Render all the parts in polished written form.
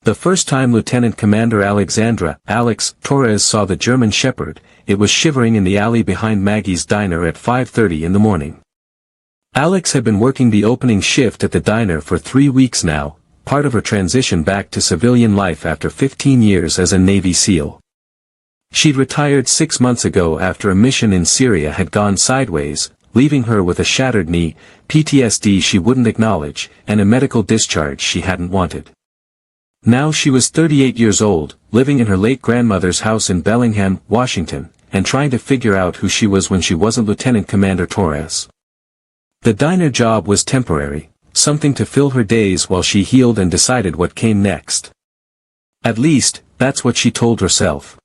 The first time Lieutenant Commander Alex Torres saw the German Shepherd, it was shivering in the alley behind Maggie's diner at 5:30 in the morning. Alex had been working the opening shift at the diner for 3 weeks now, part of her transition back to civilian life after 15 years as a Navy SEAL. She'd retired 6 months ago after a mission in Syria had gone sideways, leaving her with a shattered knee, PTSD she wouldn't acknowledge, and a medical discharge she hadn't wanted. Now she was 38 years old, living in her late grandmother's house in Bellingham, Washington, and trying to figure out who she was when she wasn't Lieutenant Commander Torres. The diner job was temporary, something to fill her days while she healed and decided what came next. At least, that's what she told herself.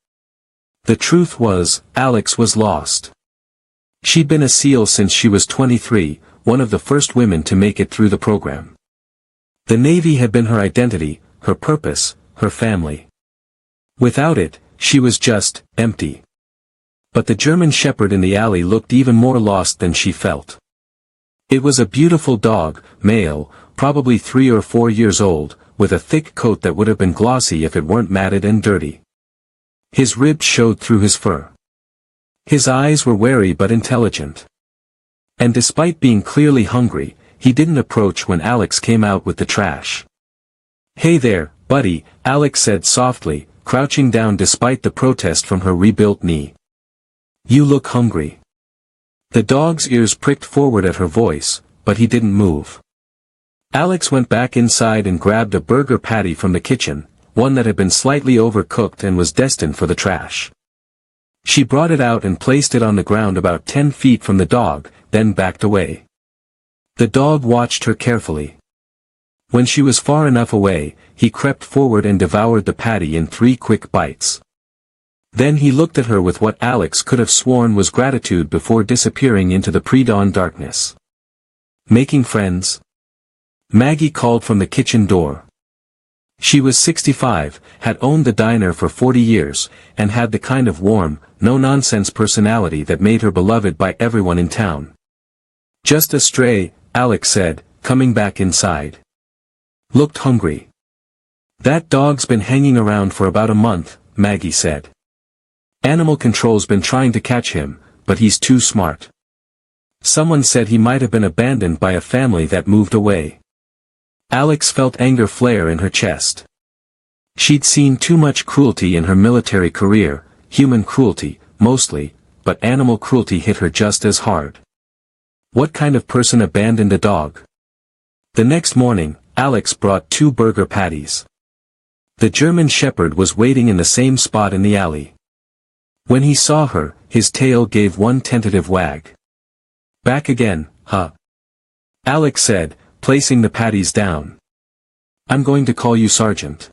The truth was, Alex was lost. She'd been a SEAL since she was 23, one of the first women to make it through the program. The Navy had been her identity, her purpose, her family. Without it, she was just empty. But the German Shepherd in the alley looked even more lost than she felt. It was a beautiful dog, male, probably 3 or 4 years old, with a thick coat that would have been glossy if it weren't matted and dirty. His ribs showed through his fur. His eyes were wary but intelligent. And despite being clearly hungry, he didn't approach when Alex came out with the trash. "Hey there, buddy," Alex said softly, crouching down despite the protest from her rebuilt knee. "You look hungry." The dog's ears pricked forward at her voice, but he didn't move. Alex went back inside and grabbed a burger patty from the kitchen, one that had been slightly overcooked and was destined for the trash. She brought it out and placed it on the ground about 10 feet from the dog, then backed away. The dog watched her carefully. When she was far enough away, he crept forward and devoured the patty in 3 quick bites. Then he looked at her with what Alex could have sworn was gratitude before disappearing into the pre-dawn darkness. "Making friends?" Maggie called from the kitchen door. She was 65, had owned the diner for 40 years, and had the kind of warm, no-nonsense personality that made her beloved by everyone in town. "Just a stray," Alex said, coming back inside. "Looked hungry." "That dog's been hanging around for about a month," Maggie said. "Animal control's been trying to catch him, but he's too smart. Someone said he might have been abandoned by a family that moved away." Alex felt anger flare in her chest. She'd seen too much cruelty in her military career, human cruelty, mostly, but animal cruelty hit her just as hard. What kind of person abandoned a dog? The next morning, Alex brought 2 burger patties. The German Shepherd was waiting in the same spot in the alley. When he saw her, his tail gave one tentative wag. "Back again, huh?" Alex said, placing the patties down. "I'm going to call you Sergeant.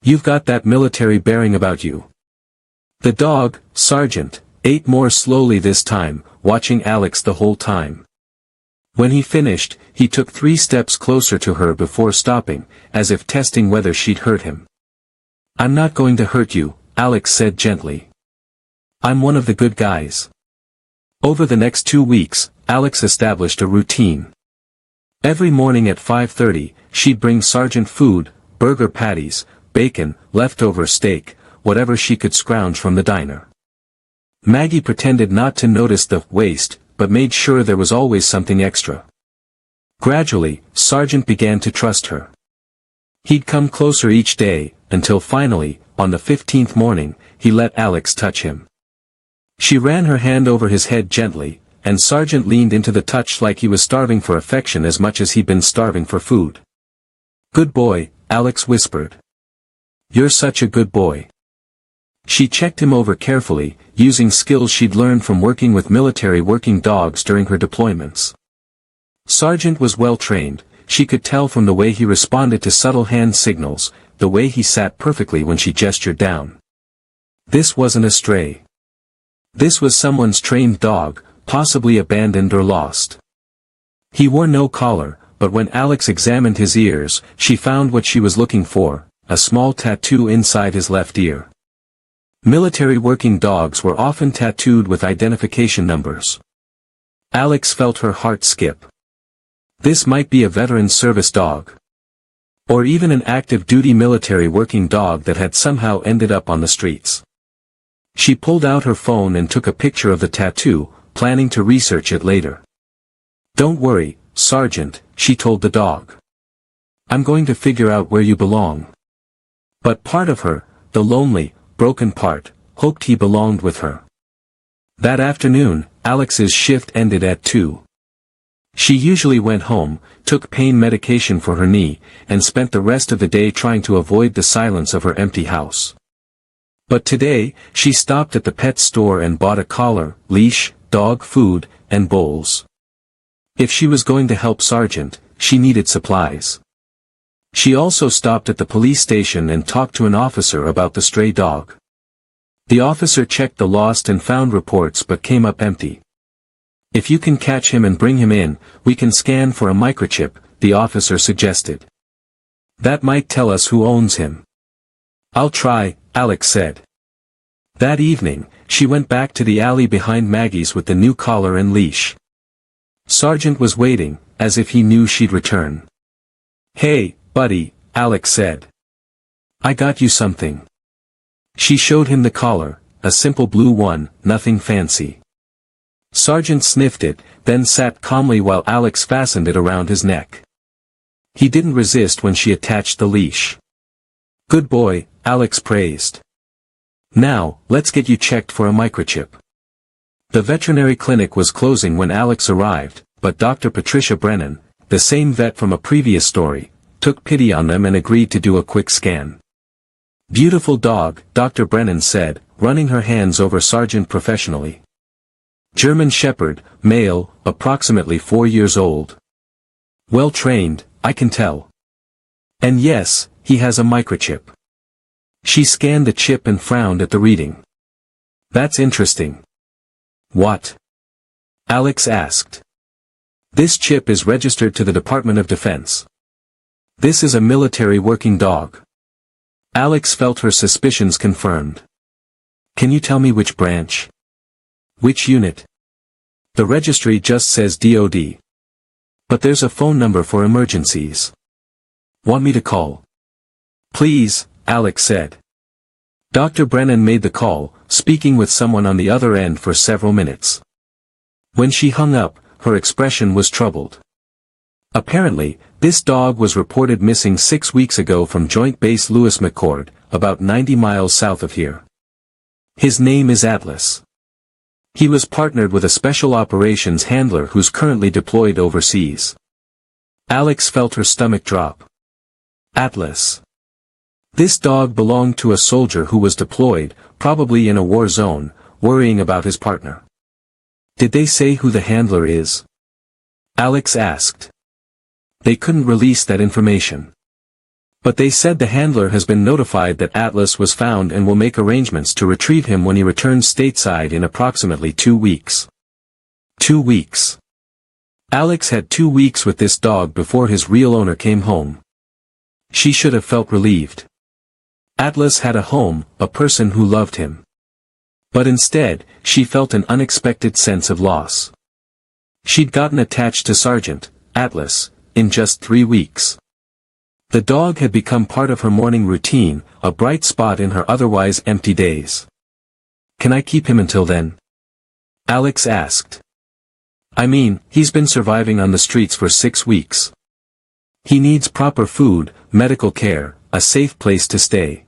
You've got that military bearing about you." The dog, Sergeant, ate more slowly this time, watching Alex the whole time. When he finished, he took 3 steps closer to her before stopping, as if testing whether she'd hurt him. "I'm not going to hurt you," Alex said gently. "I'm one of the good guys." Over the next 2 weeks, Alex established a routine. Every morning at 5:30, she'd bring Sergeant food, burger patties, bacon, leftover steak, whatever she could scrounge from the diner. Maggie pretended not to notice the waste, but made sure there was always something extra. Gradually, Sergeant began to trust her. He'd come closer each day, until finally, on the 15th morning, he let Alex touch him. She ran her hand over his head gently, and Sergeant leaned into the touch like he was starving for affection as much as he'd been starving for food. "Good boy," Alex whispered. "You're such a good boy." She checked him over carefully, using skills she'd learned from working with military working dogs during her deployments. Sergeant was well trained. She could tell from the way he responded to subtle hand signals, the way he sat perfectly when she gestured down. This wasn't a stray. This was someone's trained dog, possibly abandoned or lost. He wore no collar, but when Alex examined his ears, she found what she was looking for, a small tattoo inside his left ear. Military working dogs were often tattooed with identification numbers. Alex felt her heart skip. This might be a veteran service dog. Or even an active-duty military working dog that had somehow ended up on the streets. She pulled out her phone and took a picture of the tattoo, planning to research it later. "Don't worry, Sergeant," she told the dog. "I'm going to figure out where you belong." But part of her, the lonely, broken part, hoped he belonged with her. That afternoon, Alex's shift ended at 2. She usually went home, took pain medication for her knee, and spent the rest of the day trying to avoid the silence of her empty house. But today, she stopped at the pet store and bought a collar, leash, dog food, and bowls. If she was going to help Sergeant, she needed supplies. She also stopped at the police station and talked to an officer about the stray dog. The officer checked the lost and found reports but came up empty. "If you can catch him and bring him in, we can scan for a microchip," the officer suggested. "That might tell us who owns him." "I'll try," Alex said. That evening, she went back to the alley behind Maggie's with the new collar and leash. Sergeant was waiting, as if he knew she'd return. "Hey, buddy," Alex said. "I got you something." She showed him the collar, a simple blue one, nothing fancy. Sergeant sniffed it, then sat calmly while Alex fastened it around his neck. He didn't resist when she attached the leash. "Good boy," Alex praised. "Now, let's get you checked for a microchip." The veterinary clinic was closing when Alex arrived, but Dr. Patricia Brennan, the same vet from a previous story, took pity on them and agreed to do a quick scan. "Beautiful dog," Dr. Brennan said, running her hands over Sergeant professionally. "German Shepherd, male, approximately 4 years old. Well trained, I can tell. And yes, he has a microchip." She scanned the chip and frowned at the reading. "That's interesting." "What?" Alex asked. "This chip is registered to the Department of Defense. This is a military working dog." Alex felt her suspicions confirmed. "Can you tell me which branch? Which unit?" "The registry just says DOD. But there's a phone number for emergencies." "Want me to call?" "Please," Alex said. Dr. Brennan made the call, speaking with someone on the other end for several minutes. When she hung up, her expression was troubled. Apparently, this dog was reported missing 6 weeks ago from Joint Base Lewis McChord, about 90 miles south of here. His name is Atlas. He was partnered with a special operations handler who's currently deployed overseas. Alex felt her stomach drop. Atlas. This dog belonged to a soldier who was deployed, probably in a war zone, worrying about his partner. "Did they say who the handler is?" Alex asked. "They couldn't release that information. But they said the handler has been notified that Atlas was found and will make arrangements to retrieve him when he returns stateside in approximately 2 weeks. 2 weeks. Alex had 2 weeks with this dog before his real owner came home. She should have felt relieved. Atlas had a home, a person who loved him. But instead, she felt an unexpected sense of loss. She'd gotten attached to Sergeant Atlas in just 3 weeks. The dog had become part of her morning routine, a bright spot in her otherwise empty days. "Can I keep him until then?" Alex asked. "I mean, he's been surviving on the streets for 6 weeks. He needs proper food, medical care, a safe place to stay."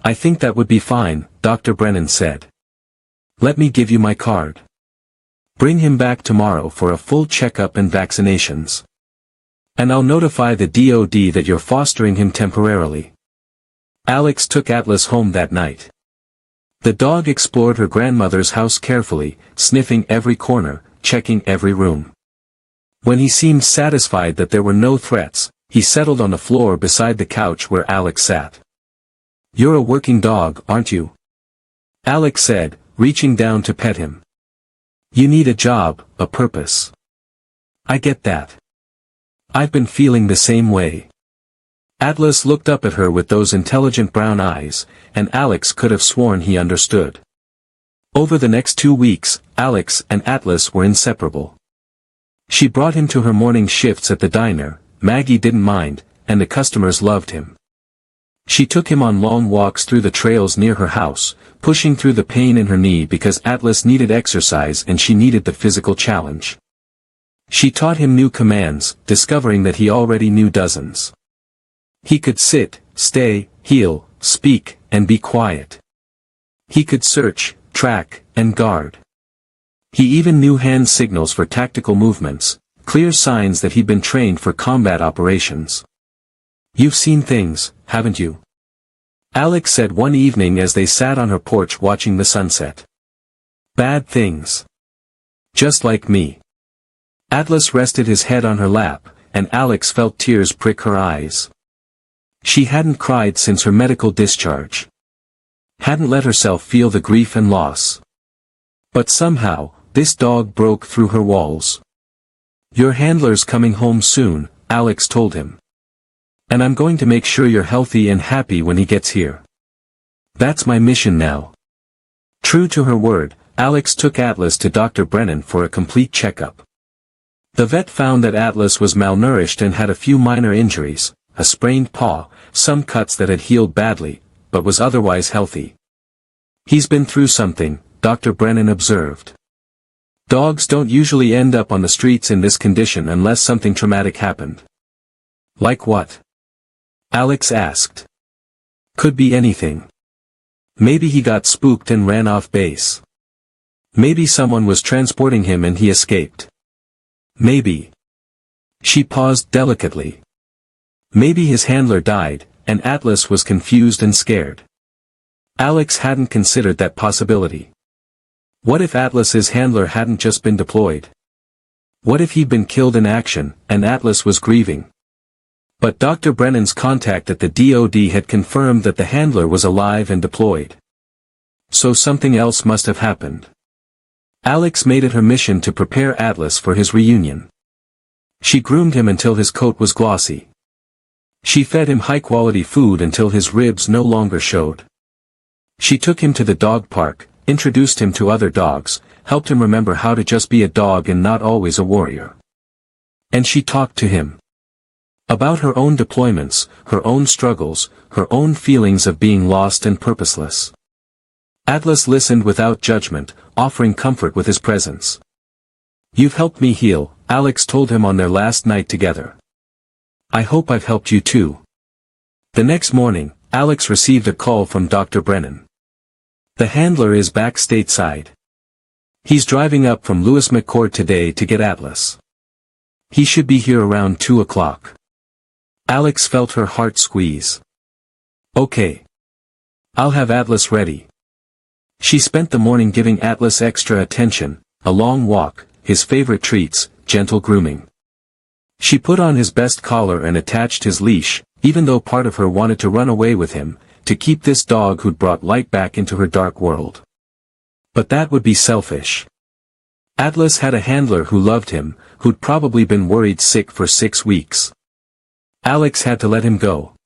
"I think that would be fine," Dr. Brennan said. "Let me give you my card. Bring him back tomorrow for a full checkup and vaccinations. And I'll notify the DOD that you're fostering him temporarily." Alex took Atlas home that night. The dog explored her grandmother's house carefully, sniffing every corner, checking every room. When he seemed satisfied that there were no threats, he settled on the floor beside the couch where Alex sat. "You're a working dog, aren't you?" Alex said, reaching down to pet him. "You need a job, a purpose. I get that. I've been feeling the same way." Atlas looked up at her with those intelligent brown eyes, and Alex could have sworn he understood. Over the next 2 weeks, Alex and Atlas were inseparable. She brought him to her morning shifts at the diner, Maggie didn't mind, and the customers loved him. She took him on long walks through the trails near her house, pushing through the pain in her knee because Atlas needed exercise and she needed the physical challenge. She taught him new commands, discovering that he already knew dozens. He could sit, stay, heel, speak, and be quiet. He could search, track, and guard. He even knew hand signals for tactical movements, clear signs that he'd been trained for combat operations. "You've seen things, haven't you?" Alex said one evening as they sat on her porch watching the sunset. "Bad things. Just like me." Atlas rested his head on her lap, and Alex felt tears prick her eyes. She hadn't cried since her medical discharge. Hadn't let herself feel the grief and loss. But somehow, this dog broke through her walls. "Your handler's coming home soon," Alex told him. "And I'm going to make sure you're healthy and happy when he gets here. That's my mission now." True to her word, Alex took Atlas to Dr. Brennan for a complete checkup. The vet found that Atlas was malnourished and had a few minor injuries, a sprained paw, some cuts that had healed badly, but was otherwise healthy. "He's been through something," Dr. Brennan observed. "Dogs don't usually end up on the streets in this condition unless something traumatic happened." "Like what?" Alex asked. "Could be anything. Maybe he got spooked and ran off base. Maybe someone was transporting him and he escaped. Maybe." She paused delicately. "Maybe his handler died, and Atlas was confused and scared." Alex hadn't considered that possibility. What if Atlas's handler hadn't just been deployed? What if he'd been killed in action, and Atlas was grieving? But Dr. Brennan's contact at the DoD had confirmed that the handler was alive and deployed. So something else must have happened. Alex made it her mission to prepare Atlas for his reunion. She groomed him until his coat was glossy. She fed him high-quality food until his ribs no longer showed. She took him to the dog park, introduced him to other dogs, helped him remember how to just be a dog and not always a warrior. And she talked to him about her own deployments, her own struggles, her own feelings of being lost and purposeless. Atlas listened without judgment, offering comfort with his presence. "You've helped me heal," Alex told him on their last night together. "I hope I've helped you too." The next morning, Alex received a call from Dr. Brennan. "The handler is back stateside. He's driving up from Lewis McCord today to get Atlas. He should be here around 2 o'clock. Alex felt her heart squeeze. "Okay. I'll have Atlas ready." She spent the morning giving Atlas extra attention, a long walk, his favorite treats, gentle grooming. She put on his best collar and attached his leash, even though part of her wanted to run away with him, to keep this dog who'd brought light back into her dark world. But that would be selfish. Atlas had a handler who loved him, who'd probably been worried sick for 6 weeks. Alex had to let him go.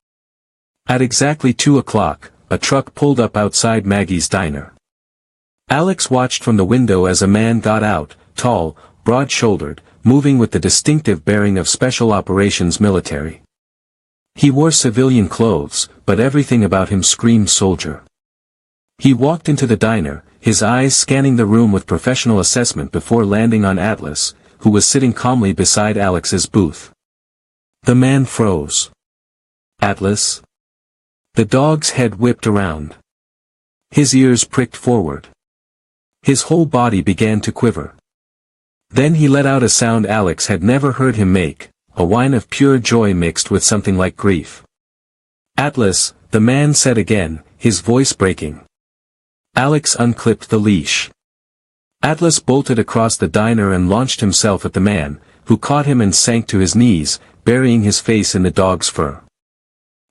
At exactly 2 o'clock, a truck pulled up outside Maggie's diner. Alex watched from the window as a man got out, tall, broad-shouldered, moving with the distinctive bearing of Special Operations military. He wore civilian clothes, but everything about him screamed soldier. He walked into the diner, his eyes scanning the room with professional assessment before landing on Atlas, who was sitting calmly beside Alex's booth. The man froze. "Atlas?" The dog's head whipped around. His ears pricked forward. His whole body began to quiver. Then he let out a sound Alex had never heard him make, a whine of pure joy mixed with something like grief. "Atlas," the man said again, his voice breaking. Alex unclipped the leash. Atlas bolted across the diner and launched himself at the man, who caught him and sank to his knees, burying his face in the dog's fur.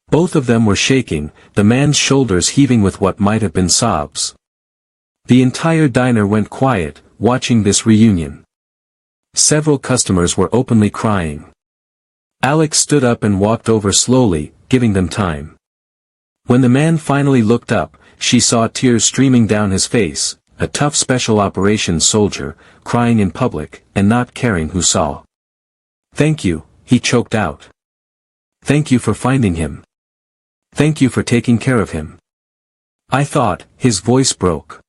Both of them were shaking, the man's shoulders heaving with what might have been sobs. The entire diner went quiet, watching this reunion. Several customers were openly crying. Alex stood up and walked over slowly, giving them time. When the man finally looked up, she saw tears streaming down his face, a tough Special Operations soldier, crying in public, and not caring who saw. "Thank you," he choked out. Thank you for finding him. Thank you for taking care of him. I thought," his voice broke.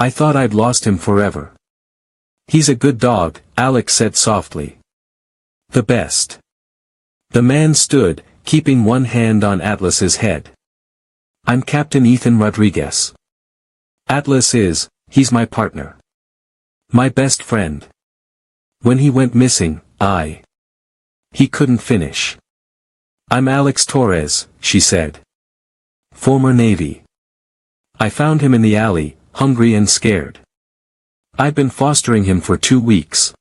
"I thought I'd lost him forever." "He's a good dog," Alex said softly. "The best." The man stood, keeping one hand on Atlas's head. "I'm Captain Ethan Rodriguez. Atlas he's my partner. My best friend. When he went missing, He couldn't finish. I'm Alex Torres," she said. "Former Navy. I found him in the alley, hungry and scared. I've been fostering him for 2 weeks."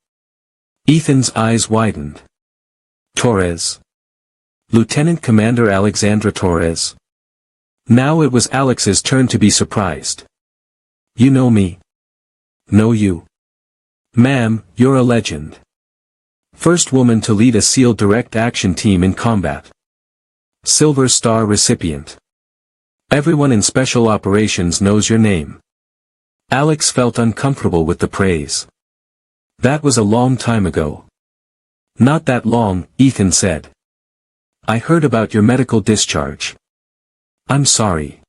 Ethan's eyes widened. "Torres? Lieutenant Commander Alexandra Torres?" Now it was Alex's turn to be surprised. "You know me?" "Know you?" "Ma'am, you're a legend. First woman to lead a SEAL direct action team in combat. Silver Star recipient. Everyone in Special Operations knows your name." Alex felt uncomfortable with the praise. "That was a long time ago." "Not that long," Ethan said. "I heard about your medical discharge. I'm sorry.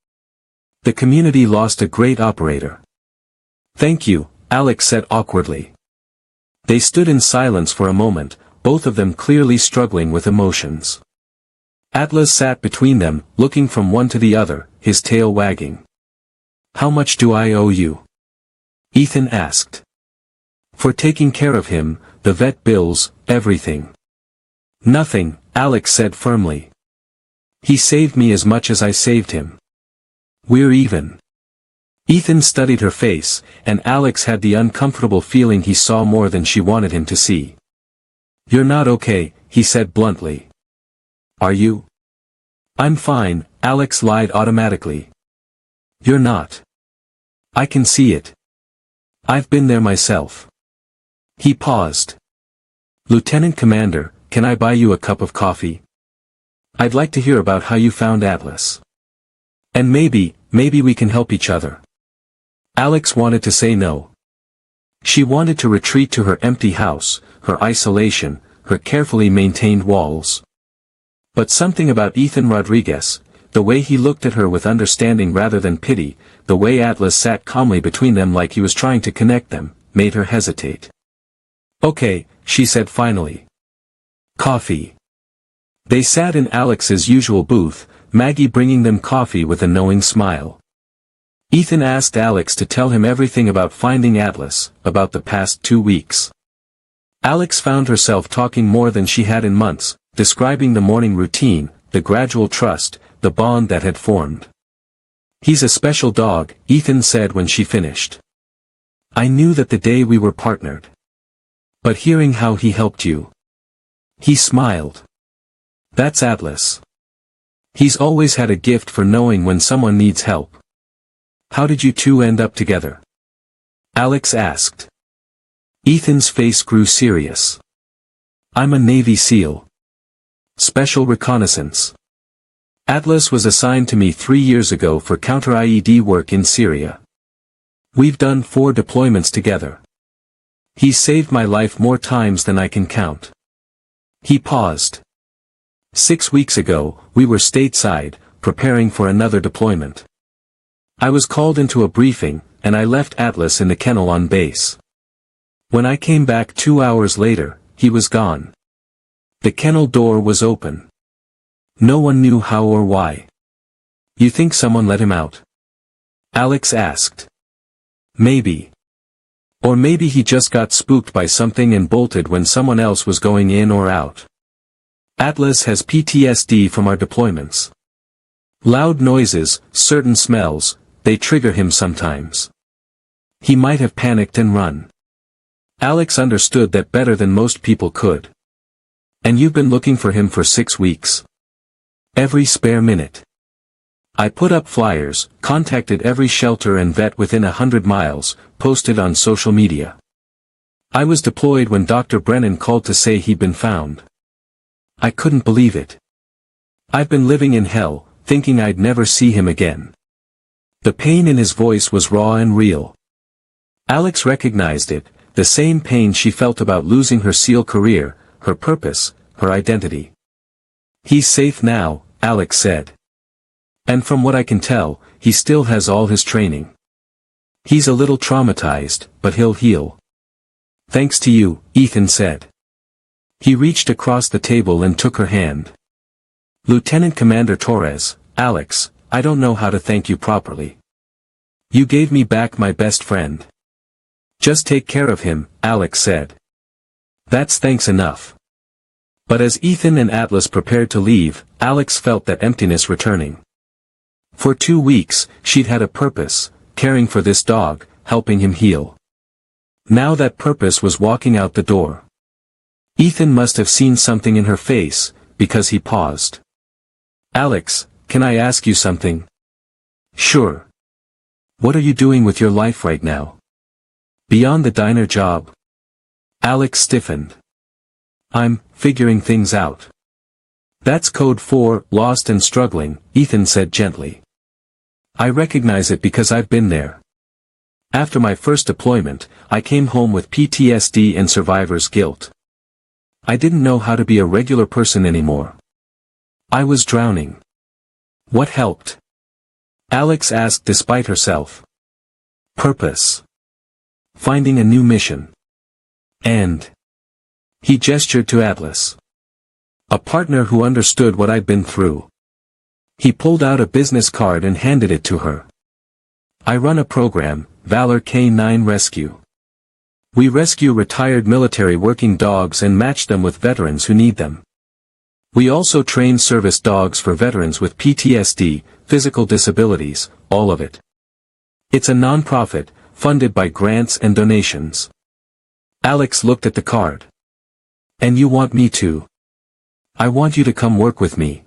The community lost a great operator." "Thank you," Alex said awkwardly. They stood in silence for a moment, both of them clearly struggling with emotions. Atlas sat between them, looking from one to the other, his tail wagging. "How much do I owe you?" Ethan asked. "For taking care of him, the vet bills, everything." "Nothing," Alex said firmly. "He saved me as much as I saved him. We're even." Ethan studied her face, and Alex had the uncomfortable feeling he saw more than she wanted him to see. "You're not okay," he said bluntly. "Are you?" "I'm fine," Alex lied automatically. "You're not. I can see it. I've been there myself." He paused. "Lieutenant Commander, can I buy you a cup of coffee? I'd like to hear about how you found Atlas. And maybe we can help each other." Alex wanted to say no. She wanted to retreat to her empty house, her isolation, her carefully maintained walls. But something about Ethan Rodriguez, the way he looked at her with understanding rather than pity, the way Atlas sat calmly between them like he was trying to connect them, made her hesitate. "Okay," she said finally. "Coffee." They sat in Alex's usual booth, Maggie bringing them coffee with a knowing smile. Ethan asked Alex to tell him everything about finding Atlas, about the past 2 weeks. Alex found herself talking more than she had in months, describing the morning routine, the gradual trust, the bond that had formed. "He's a special dog," Ethan said when she finished. "I knew that the day we were partnered. But hearing how he helped you." He smiled. "That's Atlas. He's always had a gift for knowing when someone needs help." "How did you two end up together?" Alex asked. Ethan's face grew serious. "I'm a Navy SEAL. Special Reconnaissance. Atlas was assigned to me 3 years ago for counter-IED work in Syria. We've done 4 deployments together. He's saved my life more times than I can count." He paused. 6 weeks ago, we were stateside, preparing for another deployment. I was called into a briefing, and I left Atlas in the kennel on base. When I came back 2 hours later, he was gone. The kennel door was open. No one knew how or why. "You think someone let him out?" Alex asked. "Maybe. Or maybe he just got spooked by something and bolted when someone else was going in or out. Atlas has PTSD from our deployments. Loud noises, certain smells, they trigger him sometimes. He might have panicked and run." Alex understood that better than most people could. "And you've been looking for him for 6 weeks?" "Every spare minute. I put up flyers, contacted every shelter and vet within 100 miles, posted on social media. I was deployed when Dr. Brennan called to say he'd been found. I couldn't believe it. I've been living in hell, thinking I'd never see him again." The pain in his voice was raw and real. Alex recognized it, the same pain she felt about losing her SEAL career, her purpose, her identity. He's safe now, Alex said. And from what I can tell, he still has all his training. He's a little traumatized, but he'll heal. Thanks to you, Ethan said. He reached across the table and took her hand. Lieutenant Commander Torres, Alex, I don't know how to thank you properly. You gave me back my best friend. Just take care of him, Alex said. That's thanks enough. But as Ethan and Atlas prepared to leave, Alex felt that emptiness returning. For 2 weeks, she'd had a purpose, caring for this dog, helping him heal. Now that purpose was walking out the door. Ethan must have seen something in her face, because he paused. Alex, can I ask you something? Sure. What are you doing with your life right now? Beyond the diner job? Alex stiffened. I'm figuring things out. That's code for lost and struggling, Ethan said gently. I recognize it because I've been there. After my first deployment, I came home with PTSD and survivor's guilt. I didn't know how to be a regular person anymore. I was drowning. What helped? Alex asked despite herself. Purpose. Finding a new mission. And he gestured to Atlas. A partner who understood what I'd been through. He pulled out a business card and handed it to her. I run a program, Valor K9 Rescue. We rescue retired military working dogs and match them with veterans who need them. We also train service dogs for veterans with PTSD, physical disabilities, all of it. It's a non-profit, funded by grants and donations. Alex looked at the card. And you want me to? I want you to come work with me.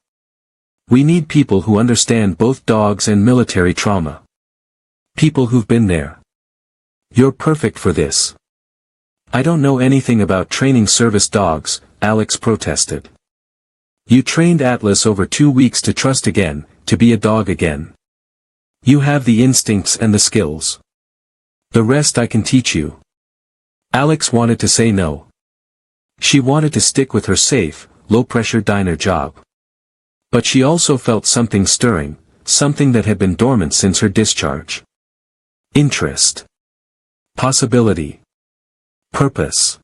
We need people who understand both dogs and military trauma. People who've been there. You're perfect for this. I don't know anything about training service dogs, Alex protested. You trained Atlas over 2 weeks to trust again, to be a dog again. You have the instincts and the skills. The rest I can teach you. Alex wanted to say no. She wanted to stick with her safe, low-pressure diner job. But she also felt something stirring, something that had been dormant since her discharge. Interest. Possibility. Purpose.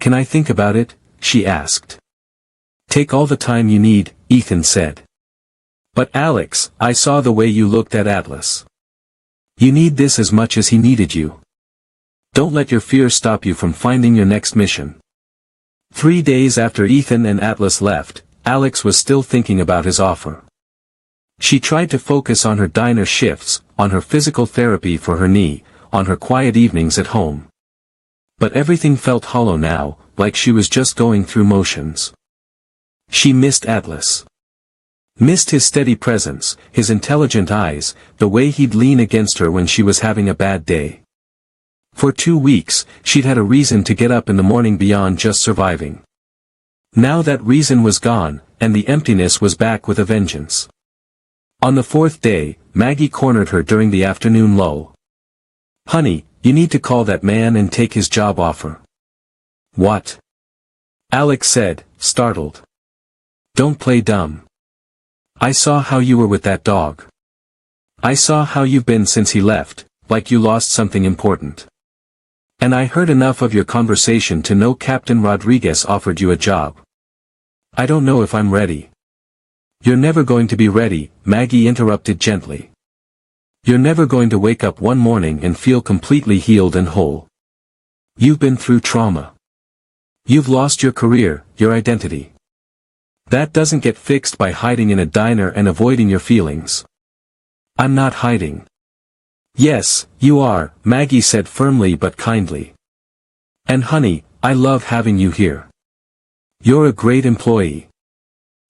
Can I think about it? She asked. Take all the time you need, Ethan said. But Alex, I saw the way you looked at Atlas. You need this as much as he needed you. Don't let your fear stop you from finding your next mission. 3 days after Ethan and Atlas left, Alex was still thinking about his offer. She tried to focus on her diner shifts, on her physical therapy for her knee, on her quiet evenings at home. But everything felt hollow now, like she was just going through motions. She missed Atlas. Missed his steady presence, his intelligent eyes, the way he'd lean against her when she was having a bad day. For 2 weeks, she'd had a reason to get up in the morning beyond just surviving. Now that reason was gone, and the emptiness was back with a vengeance. On the 4th day, Maggie cornered her during the afternoon lull. Honey, you need to call that man and take his job offer. What? Alex said, startled. Don't play dumb. I saw how you were with that dog. I saw how you've been since he left, like you lost something important. And I heard enough of your conversation to know Captain Rodriguez offered you a job. I don't know if I'm ready. You're never going to be ready, Maggie interrupted gently. You're never going to wake up one morning and feel completely healed and whole. You've been through trauma. You've lost your career, your identity. That doesn't get fixed by hiding in a diner and avoiding your feelings. I'm not hiding. Yes, you are, Maggie said firmly but kindly. And honey, I love having you here. You're a great employee.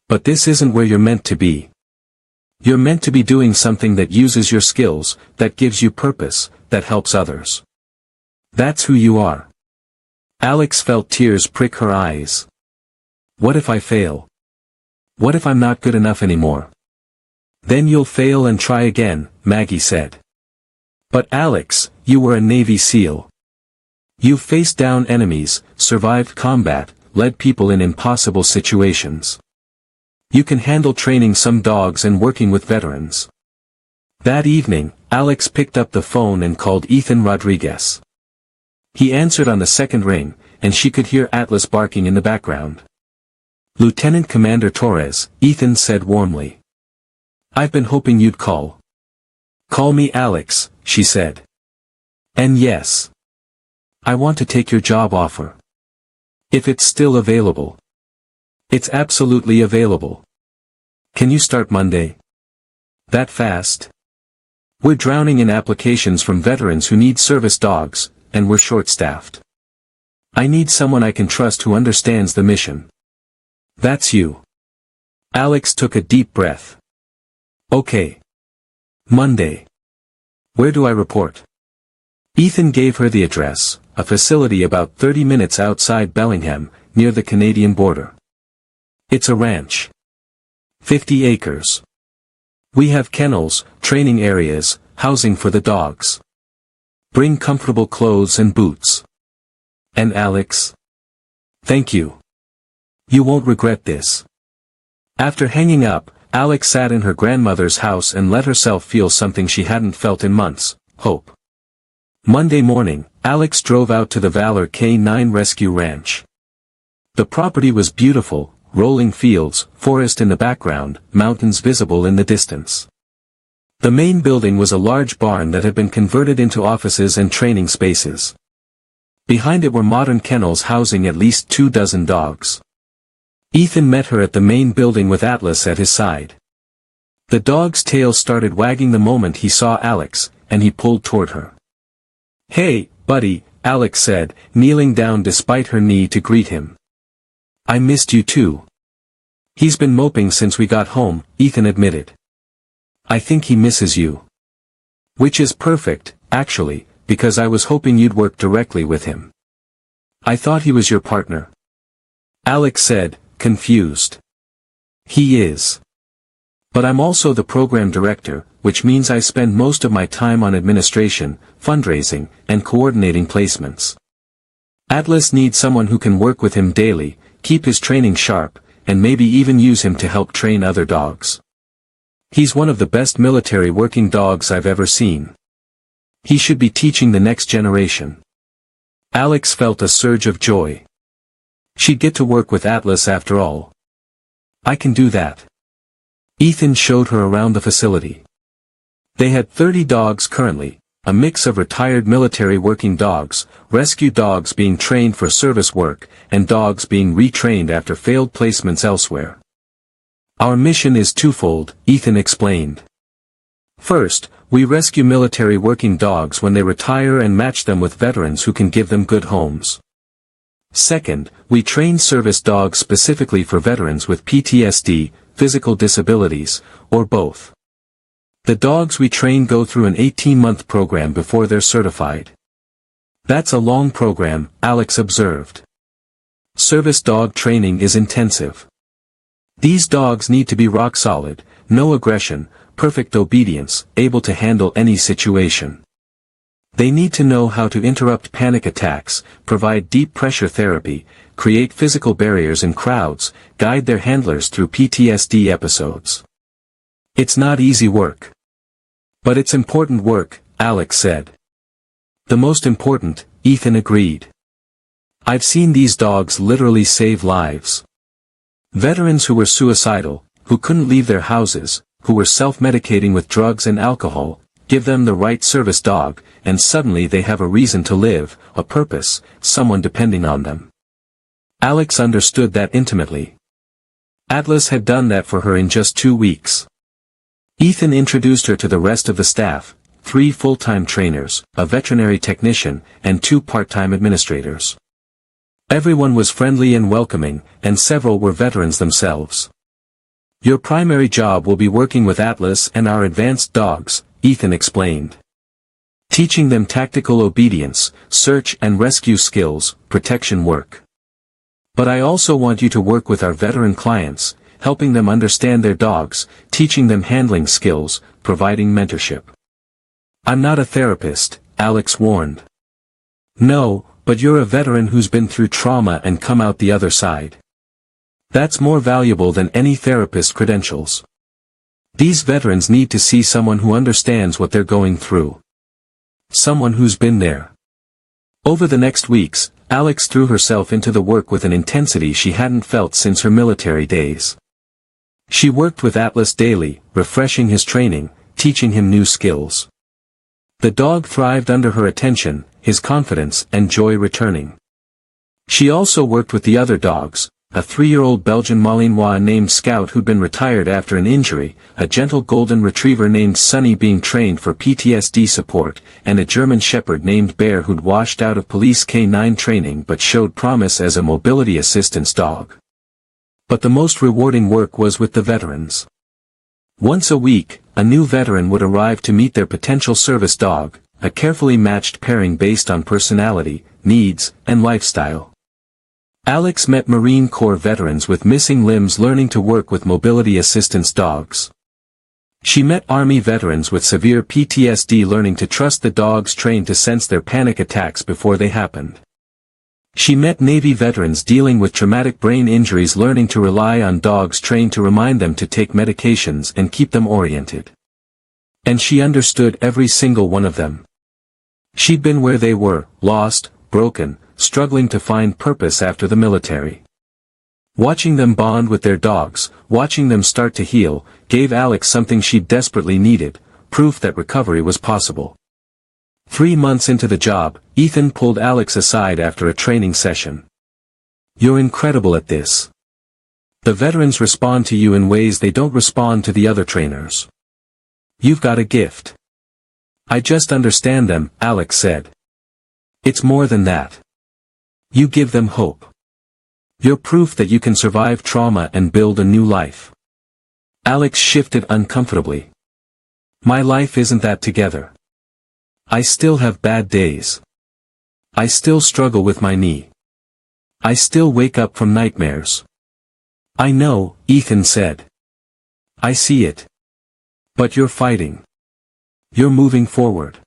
But this isn't where you're meant to be. You're meant to be doing something that uses your skills, that gives you purpose, that helps others. That's who you are. Alex felt tears prick her eyes. What if I fail? What if I'm not good enough anymore? Then you'll fail and try again, Maggie said. But Alex, you were a Navy SEAL. You faced down enemies, survived combat, led people in impossible situations. You can handle training some dogs and working with veterans. That evening, Alex picked up the phone and called Ethan Rodriguez. He answered on the second ring, and she could hear Atlas barking in the background. Lieutenant Commander Torres, Ethan said warmly. I've been hoping you'd call. Call me Alex, she said. And yes. I want to take your job offer. If it's still available. It's absolutely available. Can you start Monday? That fast? We're drowning in applications from veterans who need service dogs, and we're short-staffed. I need someone I can trust who understands the mission. That's you. Alex took a deep breath. Okay. Monday. Where do I report? Ethan gave her the address, a facility about 30 minutes outside Bellingham, near the Canadian border. It's a ranch. 50 acres. We have kennels, training areas, housing for the dogs. Bring comfortable clothes and boots. And Alex? Thank you. You won't regret this. After hanging up, Alex sat in her grandmother's house and let herself feel something she hadn't felt in months, hope. Monday morning, Alex drove out to the Valor K9 Rescue Ranch. The property was beautiful, rolling fields, forest in the background, mountains visible in the distance. The main building was a large barn that had been converted into offices and training spaces. Behind it were modern kennels housing at least 24 dogs. Ethan met her at the main building with Atlas at his side. The dog's tail started wagging the moment he saw Alex, and he pulled toward her. Hey, buddy, Alex said, kneeling down despite her knee to greet him. I missed you too. He's been moping since we got home, Ethan admitted. I think he misses you. Which is perfect, actually, because I was hoping you'd work directly with him. I thought he was your partner. Alex said, confused. He is. But I'm also the program director, which means I spend most of my time on administration, fundraising, and coordinating placements. Atlas needs someone who can work with him daily, keep his training sharp, and maybe even use him to help train other dogs. He's one of the best military working dogs I've ever seen. He should be teaching the next generation. Alex felt a surge of joy. She'd get to work with Atlas after all. I can do that. Ethan showed her around the facility. They had 30 dogs currently, a mix of retired military working dogs, rescue dogs being trained for service work, and dogs being retrained after failed placements elsewhere. Our mission is twofold, Ethan explained. First, we rescue military working dogs when they retire and match them with veterans who can give them good homes. Second, we train service dogs specifically for veterans with PTSD, physical disabilities, or both. The dogs we train go through an 18-month program before they're certified. That's a long program, Alex observed. Service dog training is intensive. These dogs need to be rock solid, no aggression, perfect obedience, able to handle any situation. They need to know how to interrupt panic attacks, provide deep pressure therapy, create physical barriers in crowds, guide their handlers through PTSD episodes. It's not easy work. But it's important work, Alex said. The most important, Ethan agreed. I've seen these dogs literally save lives. Veterans who were suicidal, who couldn't leave their houses, who were self-medicating with drugs and alcohol, give them the right service dog, and suddenly they have a reason to live, a purpose, someone depending on them. Alex understood that intimately. Atlas had done that for her in just 2 weeks. Ethan introduced her to the rest of the staff, 3 full-time trainers, a veterinary technician, and 2 part-time administrators. Everyone was friendly and welcoming, and several were veterans themselves. Your primary job will be working with Atlas and our advanced dogs, Ethan explained. Teaching them tactical obedience, search and rescue skills, protection work. But I also want you to work with our veteran clients, helping them understand their dogs, teaching them handling skills, providing mentorship. I'm not a therapist, Alex warned. No, but you're a veteran who's been through trauma and come out the other side. That's more valuable than any therapist's credentials. These veterans need to see someone who understands what they're going through. Someone who's been there. Over the next weeks, Alex threw herself into the work with an intensity she hadn't felt since her military days. She worked with Atlas daily, refreshing his training, teaching him new skills. The dog thrived under her attention, his confidence and joy returning. She also worked with the other dogs, a 3-year-old Belgian Malinois named Scout who'd been retired after an injury, a gentle golden retriever named Sunny being trained for PTSD support, and a German shepherd named Bear who'd washed out of police K9 training but showed promise as a mobility assistance dog. But the most rewarding work was with the veterans. Once a week, a new veteran would arrive to meet their potential service dog, a carefully matched pairing based on personality, needs, and lifestyle. Alex met Marine Corps veterans with missing limbs learning to work with mobility assistance dogs. She met Army veterans with severe PTSD learning to trust the dogs trained to sense their panic attacks before they happened. She met Navy veterans dealing with traumatic brain injuries learning to rely on dogs trained to remind them to take medications and keep them oriented. And she understood every single one of them. She'd been where they were, lost, broken, struggling to find purpose after the military. Watching them bond with their dogs, watching them start to heal, gave Alex something she desperately needed, proof that recovery was possible. 3 months into the job, Ethan pulled Alex aside after a training session. "You're incredible at this. The veterans respond to you in ways they don't respond to the other trainers. You've got a gift." "I just understand them," Alex said. "It's more than that. You give them hope. You're proof that you can survive trauma and build a new life." Alex shifted uncomfortably. "My life isn't that together. I still have bad days. I still struggle with my knee. I still wake up from nightmares." "I know," Ethan said. "I see it. But you're fighting. You're moving forward.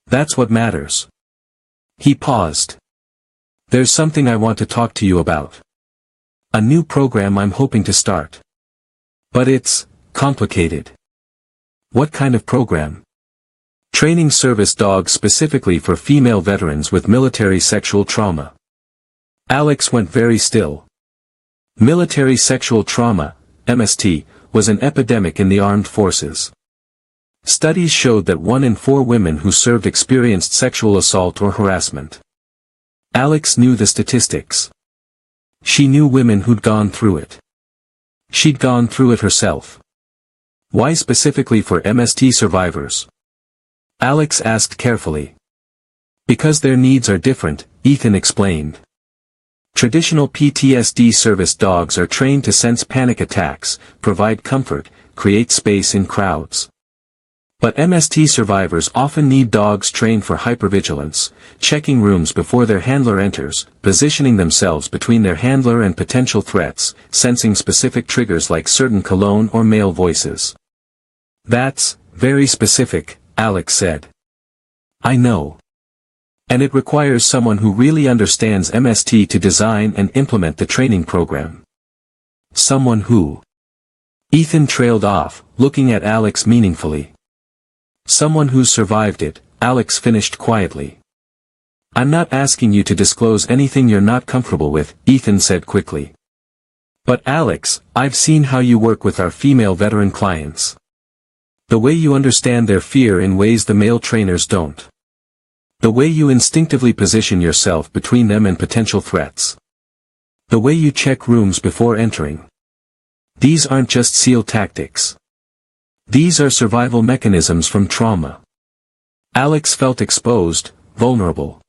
That's what matters." He paused. "There's something I want to talk to you about. A new program I'm hoping to start. But it's complicated." "What kind of program?" "Training service dogs specifically for female veterans with military sexual trauma." Alex went very still. Military sexual trauma, MST, was an epidemic in the armed forces. Studies showed that 1 in 4 women who served experienced sexual assault or harassment. Alex knew the statistics. She knew women who'd gone through it. She'd gone through it herself. "Why specifically for MST survivors?" Alex asked carefully. "Because their needs are different," Ethan explained. "Traditional PTSD service dogs are trained to sense panic attacks, provide comfort, create space in crowds. But MST survivors often need dogs trained for hypervigilance, checking rooms before their handler enters, positioning themselves between their handler and potential threats, sensing specific triggers like certain cologne or male voices." "That's very specific," Alex said. "I know. And it requires someone who really understands MST to design and implement the training program." "Someone who?" Ethan trailed off, looking at Alex meaningfully. "Someone who's survived it," Alex finished quietly. "I'm not asking you to disclose anything you're not comfortable with," Ethan said quickly. "But Alex, I've seen how you work with our female veteran clients. The way you understand their fear in ways the male trainers don't. The way you instinctively position yourself between them and potential threats. The way you check rooms before entering. These aren't just SEAL tactics. These are survival mechanisms from trauma." Alex felt exposed, vulnerable.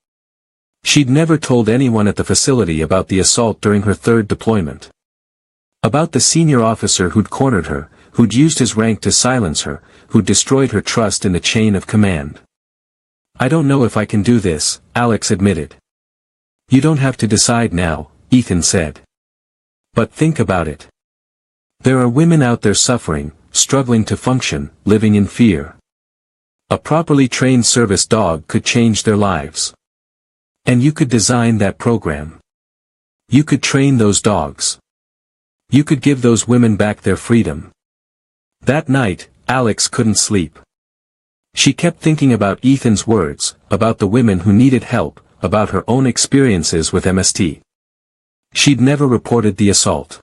She'd never told anyone at the facility about the assault during her 3rd deployment. About the senior officer who'd cornered her, who'd used his rank to silence her, who'd destroyed her trust in the chain of command. "I don't know if I can do this," Alex admitted. "You don't have to decide now," Ethan said. "But think about it. There are women out there suffering, struggling to function, living in fear. A properly trained service dog could change their lives. And you could design that program. You could train those dogs. You could give those women back their freedom. That night, Alex couldn't sleep. She kept thinking about Ethan's words, about the women who needed help, about her own experiences with MST. She'd never reported the assault.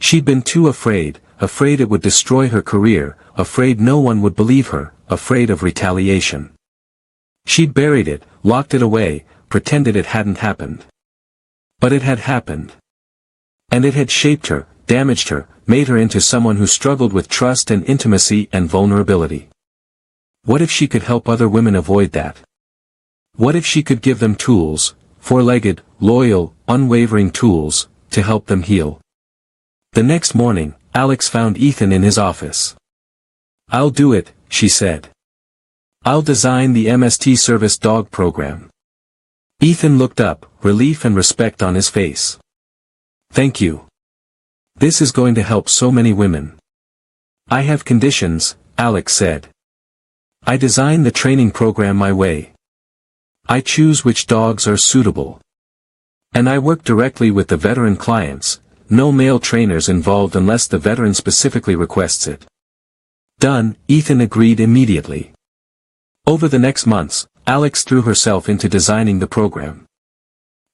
She'd been too afraid it would destroy her career, afraid no one would believe her, afraid of retaliation. She'd buried it, locked it away, pretended it hadn't happened. But it had happened. And it had shaped her, damaged her, made her into someone who struggled with trust and intimacy and vulnerability. What if she could help other women avoid that? What if she could give them tools, four-legged, loyal, unwavering tools, to help them heal? The next morning, Alex found Ethan in his office. "I'll do it," she said. "I'll design the MST service dog program." Ethan looked up, relief and respect on his face. "Thank you. This is going to help so many women." "I have conditions," Alex said. "I design the training program my way. I choose which dogs are suitable. And I work directly with the veteran clients, no male trainers involved unless the veteran specifically requests it." "Done," Ethan agreed immediately. Over the next months, Alex threw herself into designing the program.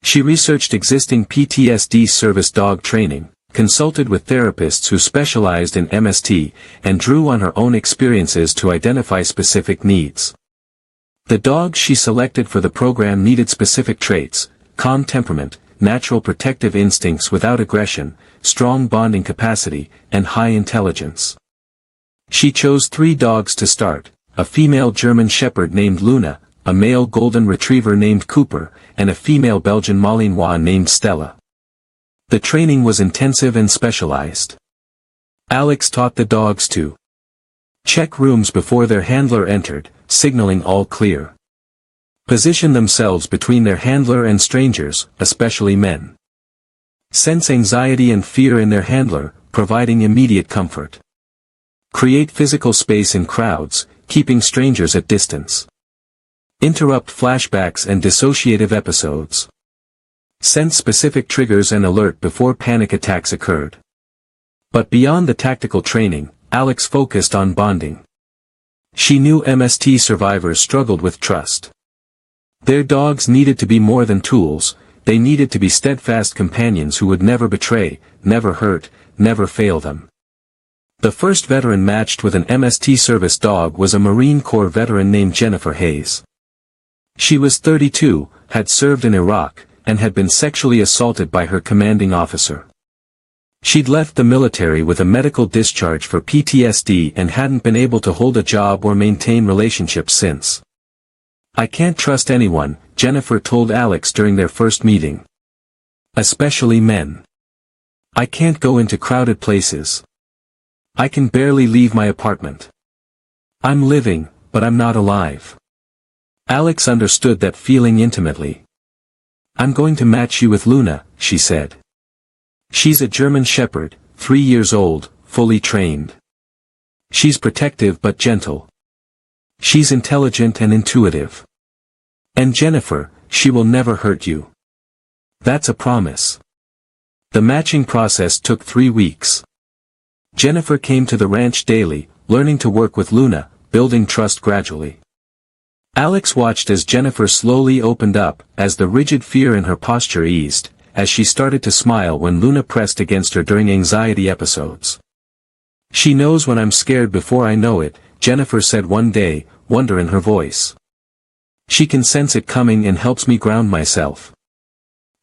She researched existing PTSD service dog training, consulted with therapists who specialized in MST, and drew on her own experiences to identify specific needs. The dogs she selected for the program needed specific traits: calm temperament, natural protective instincts without aggression, strong bonding capacity, and high intelligence. She chose 3 dogs to start: a female German Shepherd named Luna, a male Golden Retriever named Cooper, and a female Belgian Malinois named Stella. The training was intensive and specialized. Alex taught the dogs to check rooms before their handler entered, signaling all clear. Position themselves between their handler and strangers, especially men. Sense anxiety and fear in their handler, providing immediate comfort. Create physical space in crowds, keeping strangers at distance. Interrupt flashbacks and dissociative episodes. Sense specific triggers and alert before panic attacks occurred. But beyond the tactical training, Alex focused on bonding. She knew MST survivors struggled with trust. Their dogs needed to be more than tools, they needed to be steadfast companions who would never betray, never hurt, never fail them. The first veteran matched with an MST service dog was a Marine Corps veteran named Jennifer Hayes. She was 32, had served in Iraq, and had been sexually assaulted by her commanding officer. She'd left the military with a medical discharge for PTSD and hadn't been able to hold a job or maintain relationships since. "I can't trust anyone," Jennifer told Alex during their first meeting. "Especially men. I can't go into crowded places. I can barely leave my apartment. I'm living, but I'm not alive." Alex understood that feeling intimately. "I'm going to match you with Luna," she said. "She's a German Shepherd, 3 years old, fully trained. She's protective but gentle. She's intelligent and intuitive. And Jennifer, she will never hurt you. That's a promise." The matching process took 3 weeks. Jennifer came to the ranch daily, learning to work with Luna, building trust gradually. Alex watched as Jennifer slowly opened up, as the rigid fear in her posture eased, as she started to smile when Luna pressed against her during anxiety episodes. "She knows when I'm scared before I know it," Jennifer said one day, wonder in her voice. "She can sense it coming and helps me ground myself."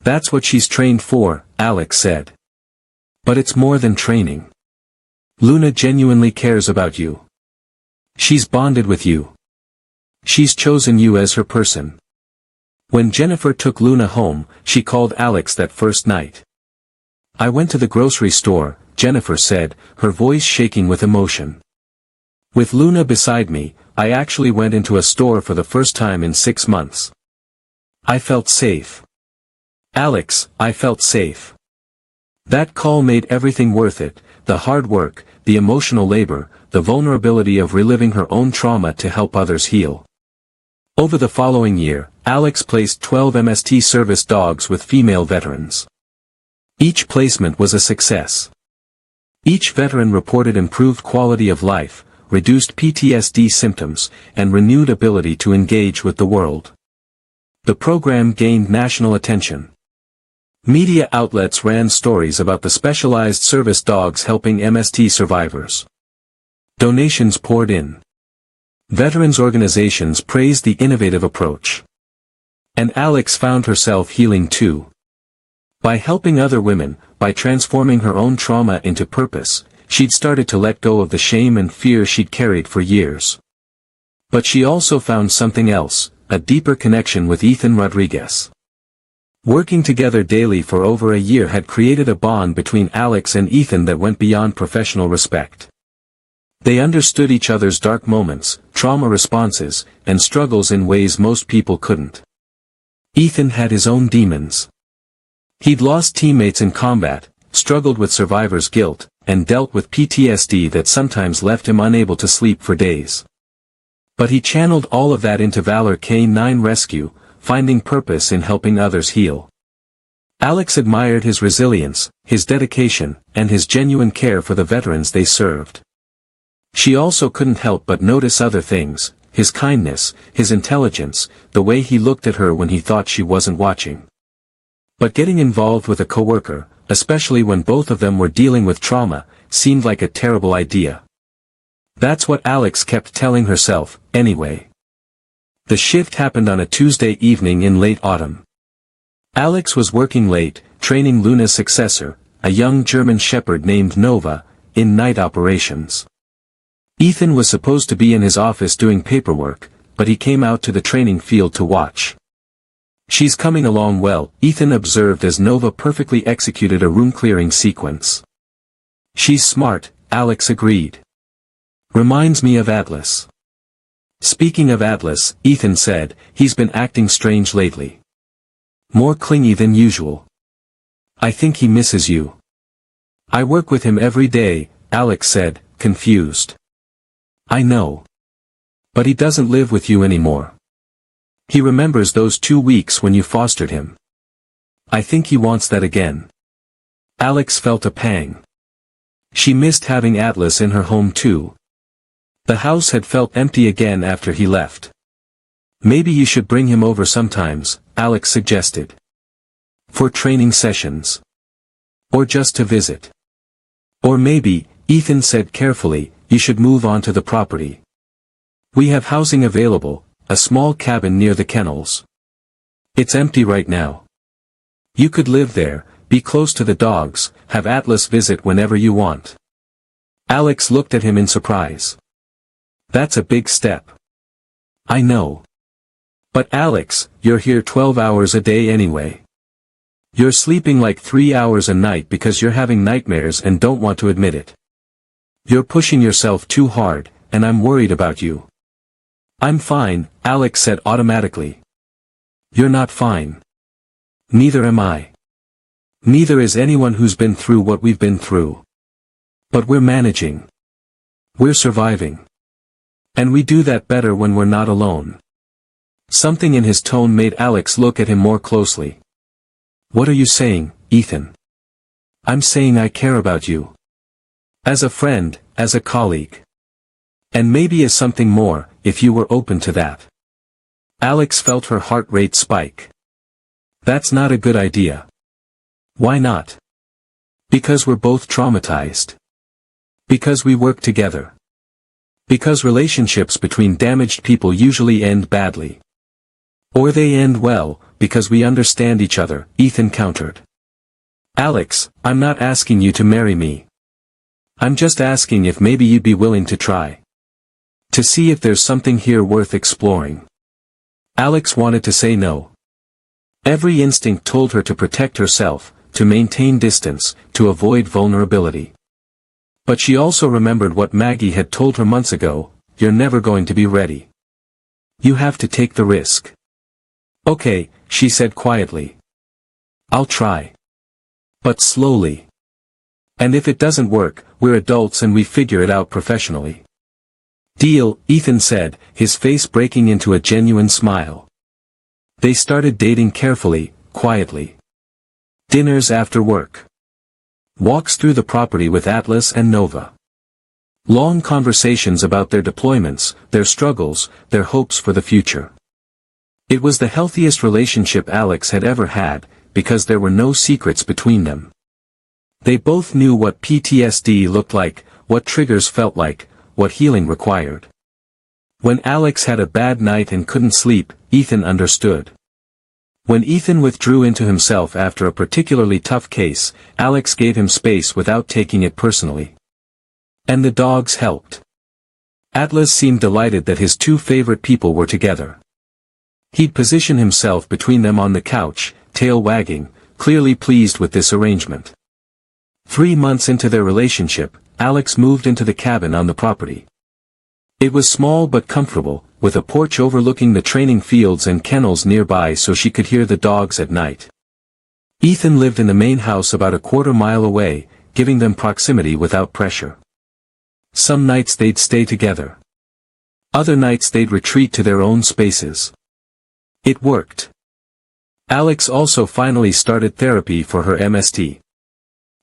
"That's what she's trained for," Alex said. "But it's more than training. Luna genuinely cares about you. She's bonded with you. She's chosen you as her person." When Jennifer took Luna home, she called Alex that first night. "I went to the grocery store," Jennifer said, her voice shaking with emotion. "With Luna beside me, I actually went into a store for the first time in 6 months. I felt safe. Alex, I felt safe." That call made everything worth it, the hard work, the emotional labor, the vulnerability of reliving her own trauma to help others heal. Over the following year, Alex placed 12 MST service dogs with female veterans. Each placement was a success. Each veteran reported improved quality of life, reduced PTSD symptoms, and renewed ability to engage with the world. The program gained national attention. Media outlets ran stories about the specialized service dogs helping MST survivors. Donations poured in. Veterans organizations praised the innovative approach. And Alex found herself healing too. By helping other women, by transforming her own trauma into purpose, she'd started to let go of the shame and fear she'd carried for years. But she also found something else, a deeper connection with Ethan Rodriguez. Working together daily for over a year had created a bond between Alex and Ethan that went beyond professional respect. They understood each other's dark moments, trauma responses, and struggles in ways most people couldn't. Ethan had his own demons. He'd lost teammates in combat, struggled with survivor's guilt, and dealt with PTSD that sometimes left him unable to sleep for days. But he channeled all of that into Valor K-9 Rescue, finding purpose in helping others heal. Alex admired his resilience, his dedication, and his genuine care for the veterans they served. She also couldn't help but notice other things, his kindness, his intelligence, the way he looked at her when he thought she wasn't watching. But getting involved with a coworker, especially when both of them were dealing with trauma, seemed like a terrible idea. That's what Alex kept telling herself, anyway. The shift happened on a Tuesday evening in late autumn. Alex was working late, training Luna's successor, a young German shepherd named Nova, in night operations. Ethan was supposed to be in his office doing paperwork, but he came out to the training field to watch. "She's coming along well," Ethan observed as Nova perfectly executed a room-clearing sequence. "She's smart," Alex agreed. "Reminds me of Atlas." "Speaking of Atlas," Ethan said, "he's been acting strange lately. More clingy than usual. I think he misses you." "I work with him every day," Alex said, confused. "I know. But he doesn't live with you anymore. He remembers those 2 weeks when you fostered him. I think he wants that again." Alex felt a pang. She missed having Atlas in her home too. The house had felt empty again after he left. "Maybe you should bring him over sometimes," Alex suggested. "For training sessions. Or just to visit. Or maybe," Ethan said carefully, "you should move onto the property. We have housing available, a small cabin near the kennels. It's empty right now. You could live there, be close to the dogs, have Atlas visit whenever you want." Alex looked at him in surprise. "That's a big step." "I know. But Alex, you're here 12 hours a day anyway. You're sleeping like 3 hours a night because you're having nightmares and don't want to admit it. You're pushing yourself too hard, and I'm worried about you." "I'm fine," Alex said automatically. "You're not fine. Neither am I. Neither is anyone who's been through what we've been through. But we're managing. We're surviving. And we do that better when we're not alone." Something in his tone made Alex look at him more closely. "What are you saying, Ethan?" "I'm saying I care about you. As a friend, as a colleague. And maybe as something more, if you were open to that." Alex felt her heart rate spike. "That's not a good idea." "Why not?" "Because we're both traumatized. Because we work together. Because relationships between damaged people usually end badly. Or they end well, because we understand each other," Ethan countered. "Alex, I'm not asking you to marry me. I'm just asking if maybe you'd be willing to try. To see if there's something here worth exploring." Alex wanted to say no. Every instinct told her to protect herself, to maintain distance, to avoid vulnerability. But she also remembered what Maggie had told her months ago, "You're never going to be ready. You have to take the risk." "Okay," she said quietly. "I'll try. But slowly. And if it doesn't work, we're adults and we figure it out professionally." "Deal," Ethan said, his face breaking into a genuine smile. They started dating carefully, quietly. Dinners after work. Walks through the property with Atlas and Nova. Long conversations about their deployments, their struggles, their hopes for the future. It was the healthiest relationship Alex had ever had, because there were no secrets between them. They both knew what PTSD looked like, what triggers felt like, what healing required. When Alex had a bad night and couldn't sleep, Ethan understood. When Ethan withdrew into himself after a particularly tough case, Alex gave him space without taking it personally. And the dogs helped. Atlas seemed delighted that his two favorite people were together. He'd position himself between them on the couch, tail wagging, clearly pleased with this arrangement. 3 months into their relationship, Alex moved into the cabin on the property. It was small but comfortable, with a porch overlooking the training fields and kennels nearby so she could hear the dogs at night. Ethan lived in the main house about a quarter-mile away, giving them proximity without pressure. Some nights they'd stay together. Other nights they'd retreat to their own spaces. It worked. Alex also finally started therapy for her MST.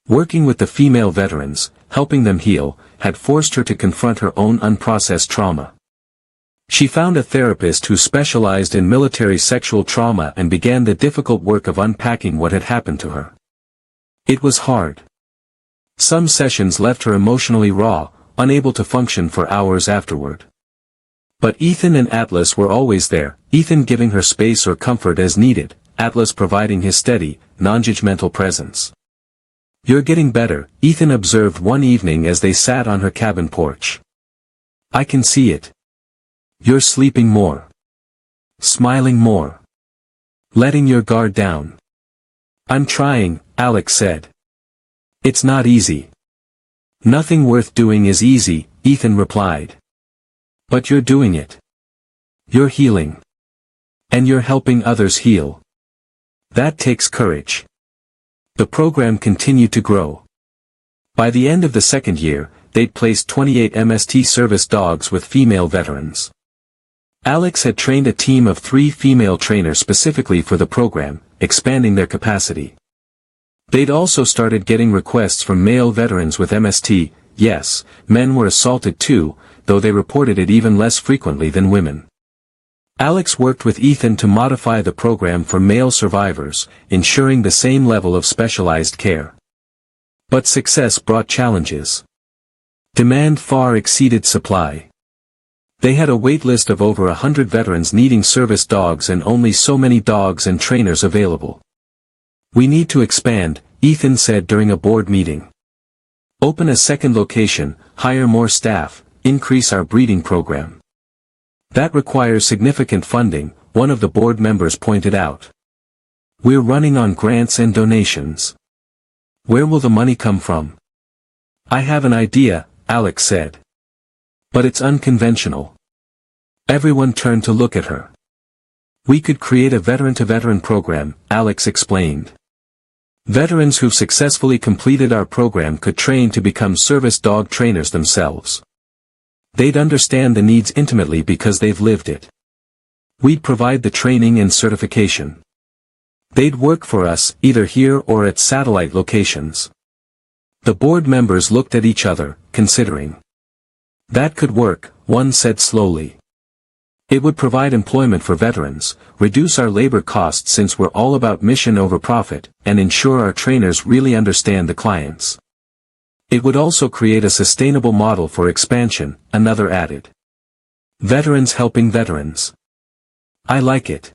Working with the female veterans, helping them heal, had forced her to confront her own unprocessed trauma. She found a therapist who specialized in military sexual trauma and began the difficult work of unpacking what had happened to her. It was hard. Some sessions left her emotionally raw, unable to function for hours afterward. But Ethan and Atlas were always there, Ethan giving her space or comfort as needed, Atlas providing his steady, non-judgmental presence. "You're getting better," Ethan observed one evening as they sat on her cabin porch. "I can see it. You're sleeping more. Smiling more. Letting your guard down." "I'm trying," Alex said. "It's not easy." "Nothing worth doing is easy," Ethan replied. "But you're doing it. You're healing. And you're helping others heal. That takes courage." The program continued to grow. By the end of the second year, they'd placed 28 MST service dogs with female veterans. Alex had trained a team of 3 female trainers specifically for the program, expanding their capacity. They'd also started getting requests from male veterans with MST. Yes, men were assaulted too, though they reported it even less frequently than women. Alex worked with Ethan to modify the program for male survivors, ensuring the same level of specialized care. But success brought challenges. Demand far exceeded supply. They had a wait list of over 100 veterans needing service dogs and only so many dogs and trainers available. "We need to expand," Ethan said during a board meeting. "Open a second location, hire more staff, increase our breeding program." "That requires significant funding," one of the board members pointed out. "We're running on grants and donations. Where will the money come from?" "I have an idea," Alex said. "But it's unconventional." Everyone turned to look at her. "We could create a veteran-to-veteran program," Alex explained. "Veterans who've successfully completed our program could train to become service dog trainers themselves. They'd understand the needs intimately because they've lived it. We'd provide the training and certification. They'd work for us, either here or at satellite locations." The board members looked at each other, considering. "That could work," one said slowly. "It would provide employment for veterans, reduce our labor costs since we're all about mission over profit, and ensure our trainers really understand the clients. It would also create a sustainable model for expansion," another added. "Veterans helping veterans. I like it."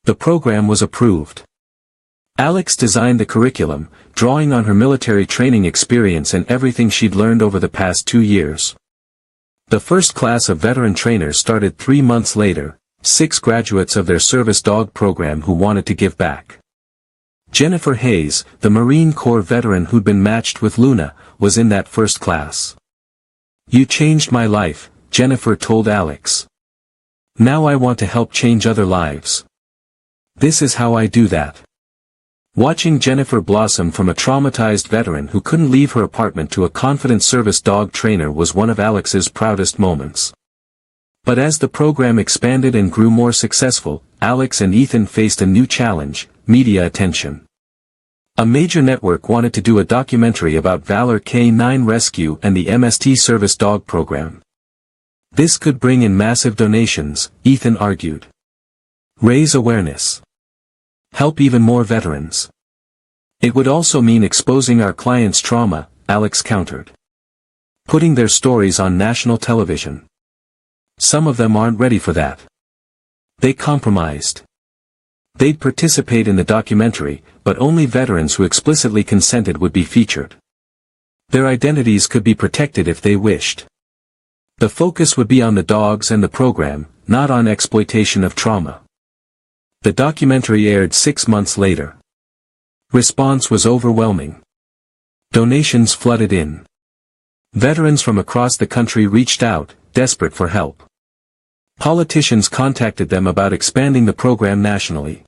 The program was approved. Alex designed the curriculum, drawing on her military training experience and everything she'd learned over the past 2 years. The first class of veteran trainers started 3 months later, 6 graduates of their service dog program who wanted to give back. Jennifer Hayes, the Marine Corps veteran who'd been matched with Luna, was in that first class. "You changed my life," Jennifer told Alex. "Now I want to help change other lives. This is how I do that." Watching Jennifer blossom from a traumatized veteran who couldn't leave her apartment to a confident service dog trainer was one of Alex's proudest moments. But as the program expanded and grew more successful, Alex and Ethan faced a new challenge: media attention. A major network wanted to do a documentary about Valor K-9 Rescue and the MST Service Dog program. This could bring in massive donations, Ethan argued. Raise awareness. Help even more veterans. It would also mean exposing our clients' trauma, Alex countered. Putting their stories on national television. Some of them aren't ready for that. They compromised. They'd participate in the documentary, but only veterans who explicitly consented would be featured. Their identities could be protected if they wished. The focus would be on the dogs and the program, not on exploitation of trauma. The documentary aired 6 months later. Response was overwhelming. Donations flooded in. Veterans from across the country reached out, desperate for help. Politicians contacted them about expanding the program nationally.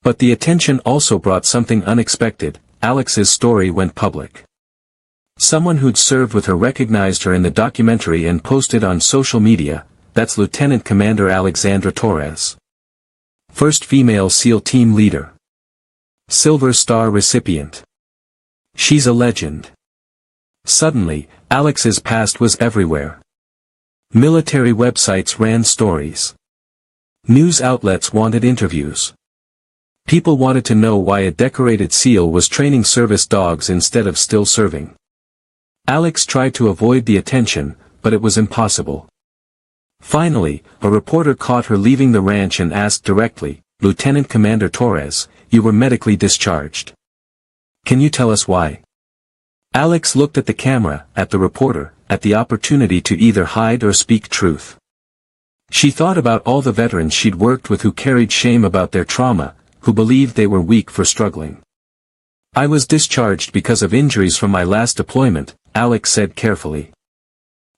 But the attention also brought something unexpected. Alex's story went public. Someone who'd served with her recognized her in the documentary and posted on social media. That's Lieutenant Commander Alexandra Torres. First female SEAL team leader. Silver Star recipient. She's a legend. Suddenly, Alex's past was everywhere. Military websites ran stories. News outlets wanted interviews. People wanted to know why a decorated SEAL was training service dogs instead of still serving. Alex tried to avoid the attention, but it was impossible. Finally, a reporter caught her leaving the ranch and asked directly, "Lieutenant Commander Torres, you were medically discharged. Can you tell us why?" Alex looked at the camera, at the reporter, at the opportunity to either hide or speak truth. She thought about all the veterans she'd worked with who carried shame about their trauma, who believed they were weak for struggling. "I was discharged because of injuries from my last deployment," Alex said carefully.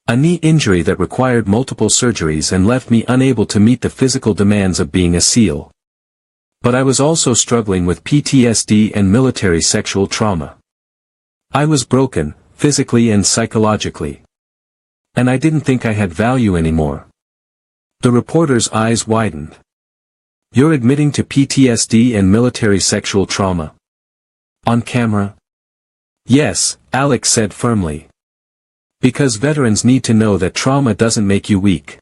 "A knee injury that required multiple surgeries and left me unable to meet the physical demands of being a SEAL. But I was also struggling with PTSD and military sexual trauma. I was broken, physically and psychologically. And I didn't think I had value anymore." The reporter's eyes widened. "You're admitting to PTSD and military sexual trauma? On camera?" "Yes," Alex said firmly. "Because veterans need to know that trauma doesn't make you weak.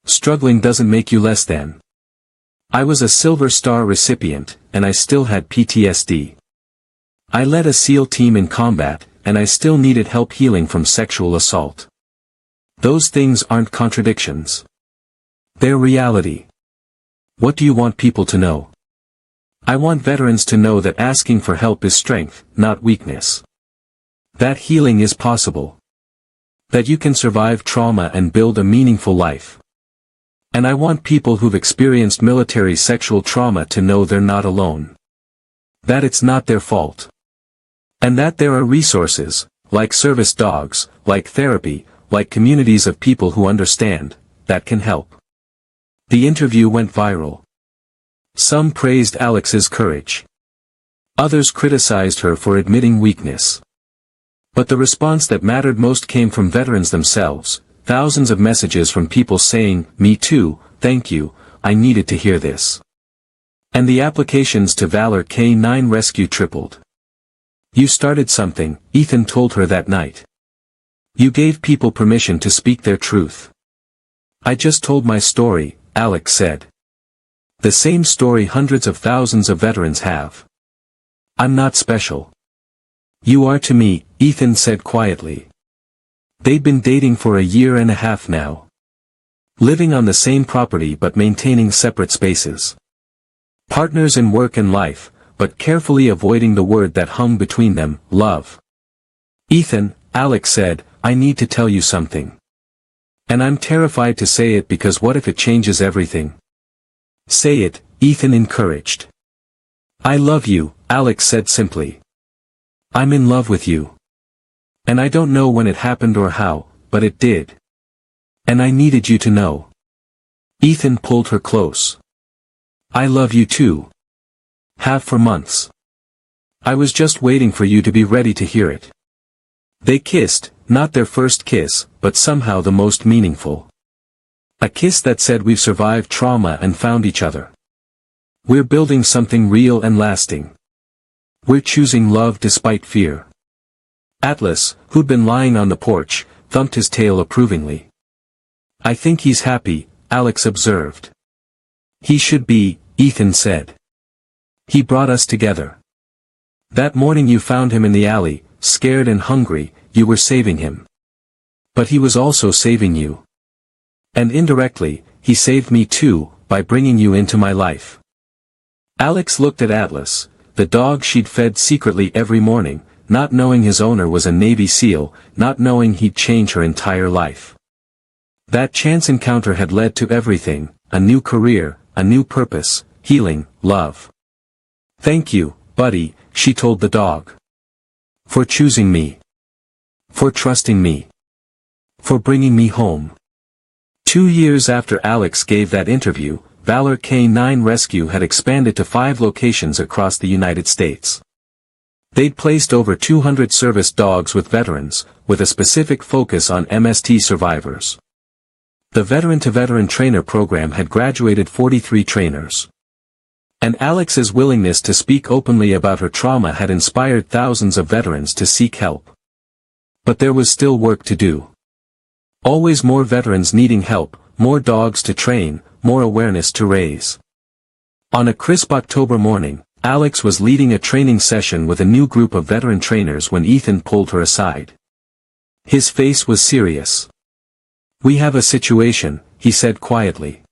Struggling doesn't make you less than. I was a Silver Star recipient, and I still had PTSD. I led a SEAL team in combat, and I still needed help healing from sexual assault. Those things aren't contradictions. They're reality. What do you want people to know? I want veterans to know that asking for help is strength, not weakness. That healing is possible. That you can survive trauma and build a meaningful life. And I want people who've experienced military sexual trauma to know they're not alone. That it's not their fault. And that there are resources, like service dogs, like therapy, like communities of people who understand, that can help." The interview went viral. Some praised Alex's courage. Others criticized her for admitting weakness. But the response that mattered most came from veterans themselves, thousands of messages from people saying, "Me too, thank you, I needed to hear this." And the applications to Valor K-9 Rescue tripled. "You started something," Ethan told her that night. "You gave people permission to speak their truth." "I just told my story," Alex said. "The same story hundreds of thousands of veterans have. I'm not special." "You are to me," Ethan said quietly. They'd been dating for a year and a half now. Living on the same property but maintaining separate spaces. Partners in work and life, but carefully avoiding the word that hung between them, love. "Ethan," Alex said, "I need to tell you something. And I'm terrified to say it because what if it changes everything?" "Say it," Ethan encouraged. "I love you," Alex said simply. "I'm in love with you. And I don't know when it happened or how, but it did. And I needed you to know." Ethan pulled her close. "I love you too. Have for months. I was just waiting for you to be ready to hear it." They kissed, not their first kiss, but somehow the most meaningful. A kiss that said we've survived trauma and found each other. We're building something real and lasting. We're choosing love despite fear. Atlas, who'd been lying on the porch, thumped his tail approvingly. I think he's happy, Alex observed. He should be, Ethan said. He brought us together. That morning you found him in the alley, scared and hungry, you were saving him. But he was also saving you. And indirectly, he saved me too, by bringing you into my life. Alex looked at Atlas, the dog she'd fed secretly every morning, not knowing his owner was a Navy SEAL, not knowing he'd change her entire life. That chance encounter had led to everything, a new career, a new purpose, healing, love. Thank you, buddy, she told the dog. For choosing me. For trusting me. For bringing me home. 2 years after Alex gave that interview, Valor K9 Rescue had expanded to 5 locations across the United States. They'd placed over 200 service dogs with veterans, with a specific focus on MST survivors. The veteran-to-veteran trainer program had graduated 43 trainers. And Alex's willingness to speak openly about her trauma had inspired thousands of veterans to seek help. But there was still work to do. Always more veterans needing help, more dogs to train, more awareness to raise. On a crisp October morning, Alex was leading a training session with a new group of veteran trainers when Ethan pulled her aside. His face was serious. We have a situation, he said quietly.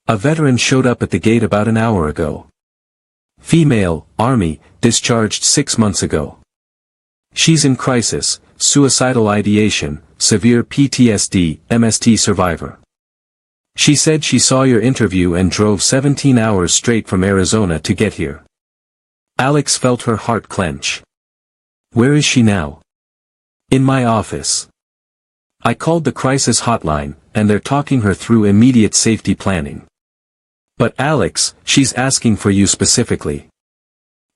A veteran showed up at the gate about an hour ago. Female, Army, discharged 6 months ago. She's in crisis, suicidal ideation, severe PTSD, MST survivor. She said she saw your interview and drove 17 hours straight from Arizona to get here. Alex felt her heart clench. Where is she now? In my office. I called the crisis hotline, and they're talking her through immediate safety planning. But Alex, she's asking for you specifically.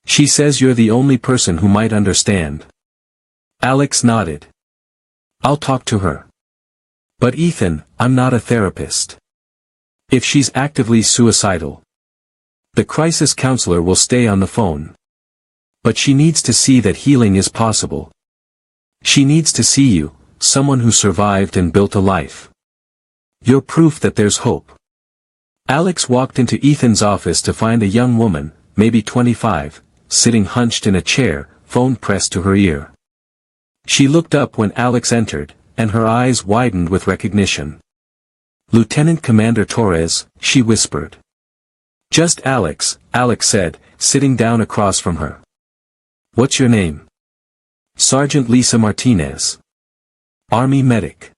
She says you're the only person who might understand. Alex nodded. I'll talk to her. But Ethan, I'm not a therapist. If she's actively suicidal, the crisis counselor will stay on the phone. But she needs to see that healing is possible. She needs to see you, someone who survived and built a life. You're proof that there's hope. Alex walked into Ethan's office to find a young woman, maybe 25, sitting hunched in a chair, phone pressed to her ear. She looked up when Alex entered, and her eyes widened with recognition. Lieutenant Commander Torres, she whispered. Just Alex, Alex said, sitting down across from her. What's your name? Sergeant Lisa Martinez. Army medic.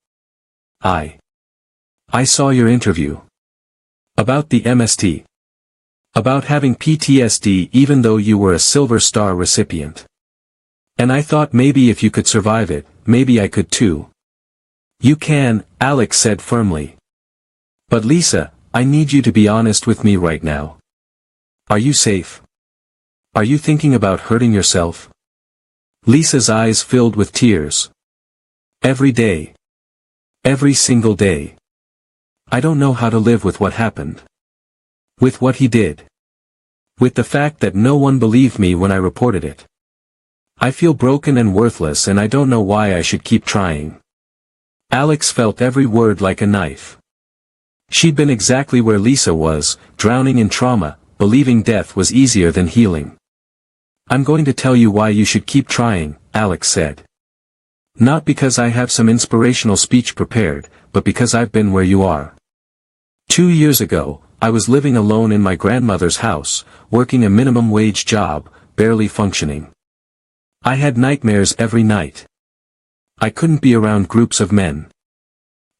I saw your interview. About the MST. About having PTSD even though you were a Silver Star recipient. And I thought maybe if you could survive it, maybe I could too. You can, Alex said firmly. But Lisa, I need you to be honest with me right now. Are you safe? Are you thinking about hurting yourself? Lisa's eyes filled with tears. Every day. Every single day. I don't know how to live with what happened. With what he did. With the fact that no one believed me when I reported it. I feel broken and worthless and I don't know why I should keep trying. Alex felt every word like a knife. She'd been exactly where Lisa was, drowning in trauma, believing death was easier than healing. I'm going to tell you why you should keep trying, Alex said. Not because I have some inspirational speech prepared, but because I've been where you are. 2 years ago, I was living alone in my grandmother's house, working a minimum wage job, barely functioning. I had nightmares every night. I couldn't be around groups of men.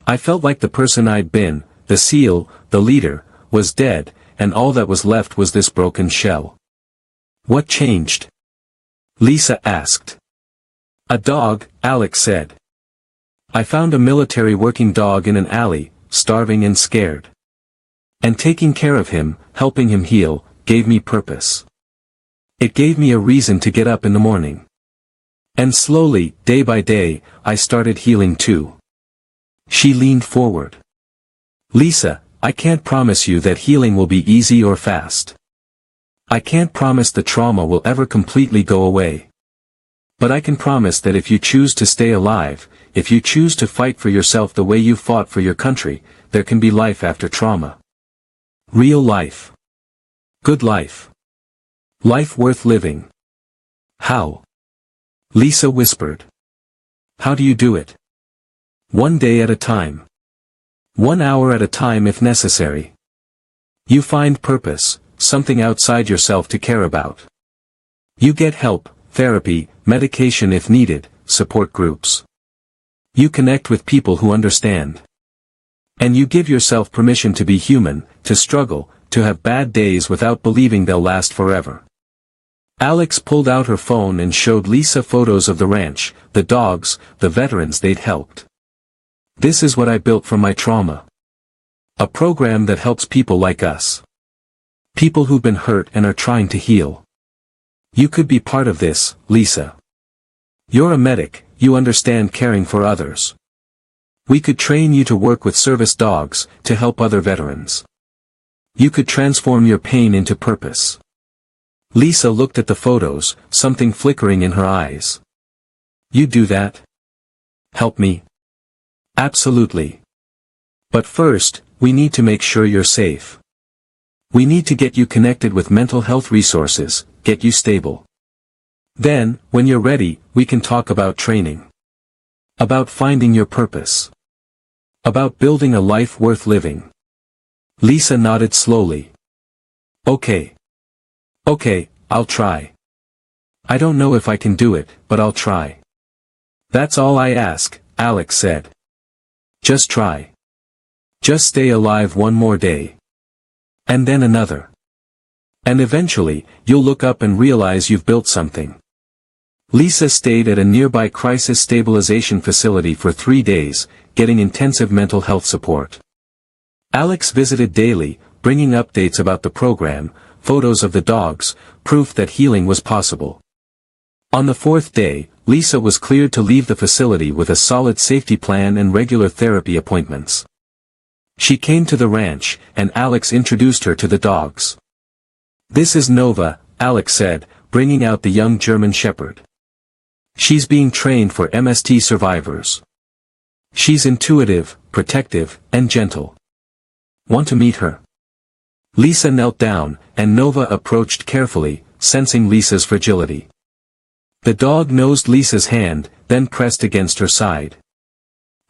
I felt like the person I'd been, the SEAL, the leader, was dead, and all that was left was this broken shell. What changed? Lisa asked. A dog, Alex said. I found a military working dog in an alley, starving and scared. And taking care of him, helping him heal, gave me purpose. It gave me a reason to get up in the morning. And slowly, day by day, I started healing too. She leaned forward. Lisa, I can't promise you that healing will be easy or fast. I can't promise the trauma will ever completely go away. But I can promise that if you choose to stay alive, if you choose to fight for yourself the way you fought for your country, there can be life after trauma. Real life. Good life. Life worth living. How? Lisa whispered. How do you do it? One day at a time. 1 hour at a time if necessary. You find purpose, something outside yourself to care about. You get help, therapy, medication if needed, support groups. You connect with people who understand. And you give yourself permission to be human, to struggle, to have bad days without believing they'll last forever. Alex pulled out her phone and showed Lisa photos of the ranch, the dogs, the veterans they'd helped. This is what I built from my trauma. A program that helps people like us. People who've been hurt and are trying to heal. You could be part of this, Lisa. You're a medic, you understand caring for others. We could train you to work with service dogs, to help other veterans. You could transform your pain into purpose. Lisa looked at the photos, something flickering in her eyes. You do that? Help me? Absolutely. But first, we need to make sure you're safe. We need to get you connected with mental health resources, get you stable. Then, when you're ready, we can talk about training. About finding your purpose. About building a life worth living. Lisa nodded slowly. Okay. Okay, I'll try. I don't know if I can do it, but I'll try. That's all I ask, Alex said. Just try. Just stay alive one more day. And then another. And eventually, you'll look up and realize you've built something. Lisa stayed at a nearby crisis stabilization facility for 3 days, getting intensive mental health support. Alex visited daily, bringing updates about the program, photos of the dogs, proof that healing was possible. On the 4th day, Lisa was cleared to leave the facility with a solid safety plan and regular therapy appointments. She came to the ranch, and Alex introduced her to the dogs. This is Nova, Alex said, bringing out the young German shepherd. She's being trained for MST survivors. She's intuitive, protective, and gentle. Want to meet her? Lisa knelt down, and Nova approached carefully, sensing Lisa's fragility. The dog nosed Lisa's hand, then pressed against her side.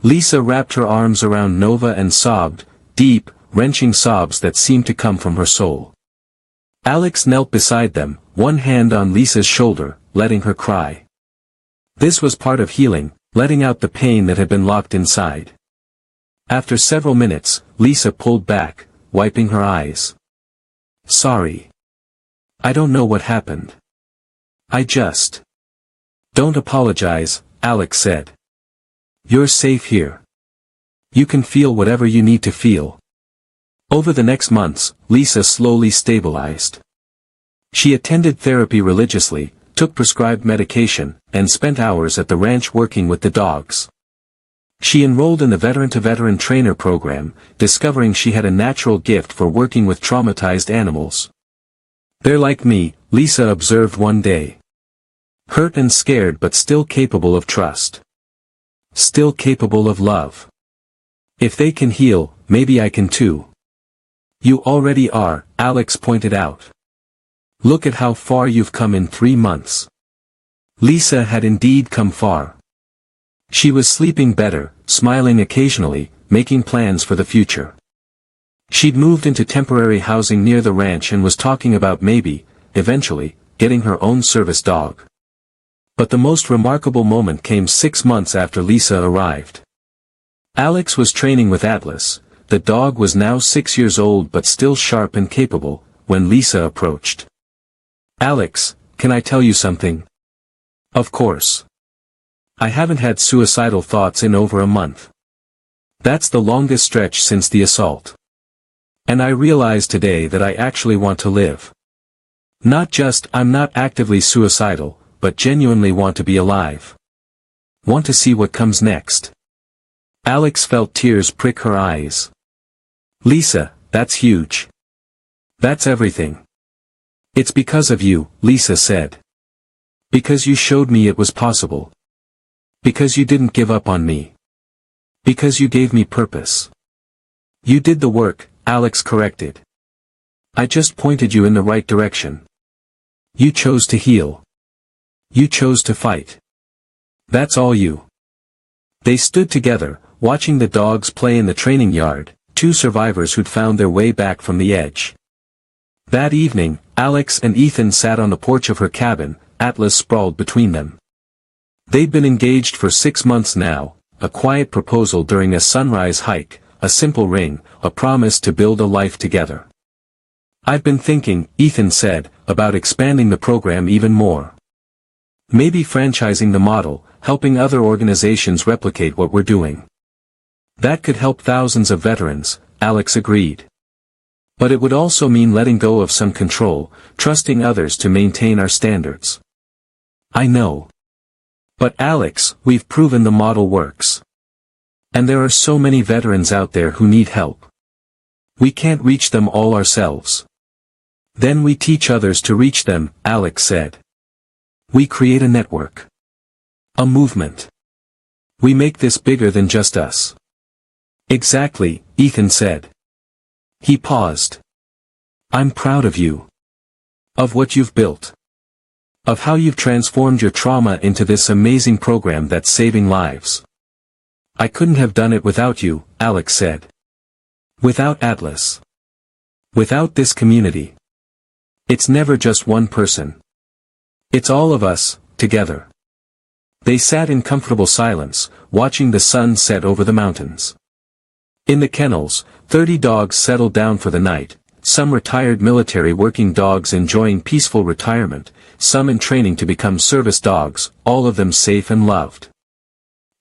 Lisa wrapped her arms around Nova and sobbed, deep, wrenching sobs that seemed to come from her soul. Alex knelt beside them, one hand on Lisa's shoulder, letting her cry. This was part of healing, letting out the pain that had been locked inside. After several minutes, Lisa pulled back, wiping her eyes. Sorry. I don't know what happened. I just... Don't apologize, Alex said. You're safe here. You can feel whatever you need to feel. Over the next months, Lisa slowly stabilized. She attended therapy religiously, took prescribed medication, and spent hours at the ranch working with the dogs. She enrolled in the veteran-to-veteran trainer program, discovering she had a natural gift for working with traumatized animals. They're like me, Lisa observed one day. Hurt and scared but still capable of trust. Still capable of love. If they can heal, maybe I can too. You already are, Alex pointed out. Look at how far you've come in 3 months. Lisa had indeed come far. She was sleeping better, smiling occasionally, making plans for the future. She'd moved into temporary housing near the ranch and was talking about maybe, eventually, getting her own service dog. But the most remarkable moment came 6 months after Lisa arrived. Alex was training with Atlas. The dog was now 6 years old but still sharp and capable, when Lisa approached. Alex, can I tell you something? Of course. I haven't had suicidal thoughts in over a month. That's the longest stretch since the assault. And I realize today that I actually want to live. Not just I'm not actively suicidal, but genuinely want to be alive. Want to see what comes next. Alex felt tears prick her eyes. Lisa, that's huge. That's everything. It's because of you, Lisa said. Because you showed me it was possible. Because you didn't give up on me. Because you gave me purpose. You did the work, Alex corrected. I just pointed you in the right direction. You chose to heal. You chose to fight. That's all you. They stood together, watching the dogs play in the training yard, two survivors who'd found their way back from the edge. That evening, Alex and Ethan sat on the porch of her cabin, Atlas sprawled between them. They'd been engaged for 6 months now, a quiet proposal during a sunrise hike, a simple ring, a promise to build a life together. I've been thinking, Ethan said, about expanding the program even more. Maybe franchising the model, helping other organizations replicate what we're doing. That could help thousands of veterans, Alex agreed. But it would also mean letting go of some control, trusting others to maintain our standards. I know. But Alex, we've proven the model works. And there are so many veterans out there who need help. We can't reach them all ourselves. Then we teach others to reach them, Alex said. We create a network. A movement. We make this bigger than just us. Exactly, Ethan said. He paused. I'm proud of you. Of what you've built. Of how you've transformed your trauma into this amazing program that's saving lives. I couldn't have done it without you, Alex said. Without Atlas. Without this community. It's never just one person. It's all of us, together. They sat in comfortable silence, watching the sun set over the mountains. In the kennels, 30 dogs settled down for the night, some retired military working dogs enjoying peaceful retirement, some in training to become service dogs, all of them safe and loved.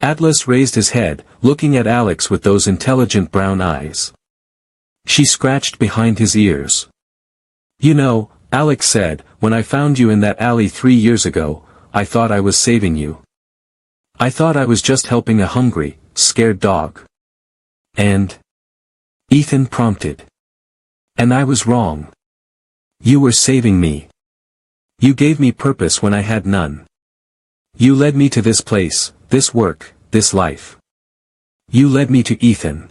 Atlas raised his head, looking at Alex with those intelligent brown eyes. She scratched behind his ears. You know, Alex said, when I found you in that alley 3 years ago, I thought I was saving you. I thought I was just helping a hungry, scared dog. And? Ethan prompted. And I was wrong. You were saving me. You gave me purpose when I had none. You led me to this place, this work, this life. You led me to Ethan.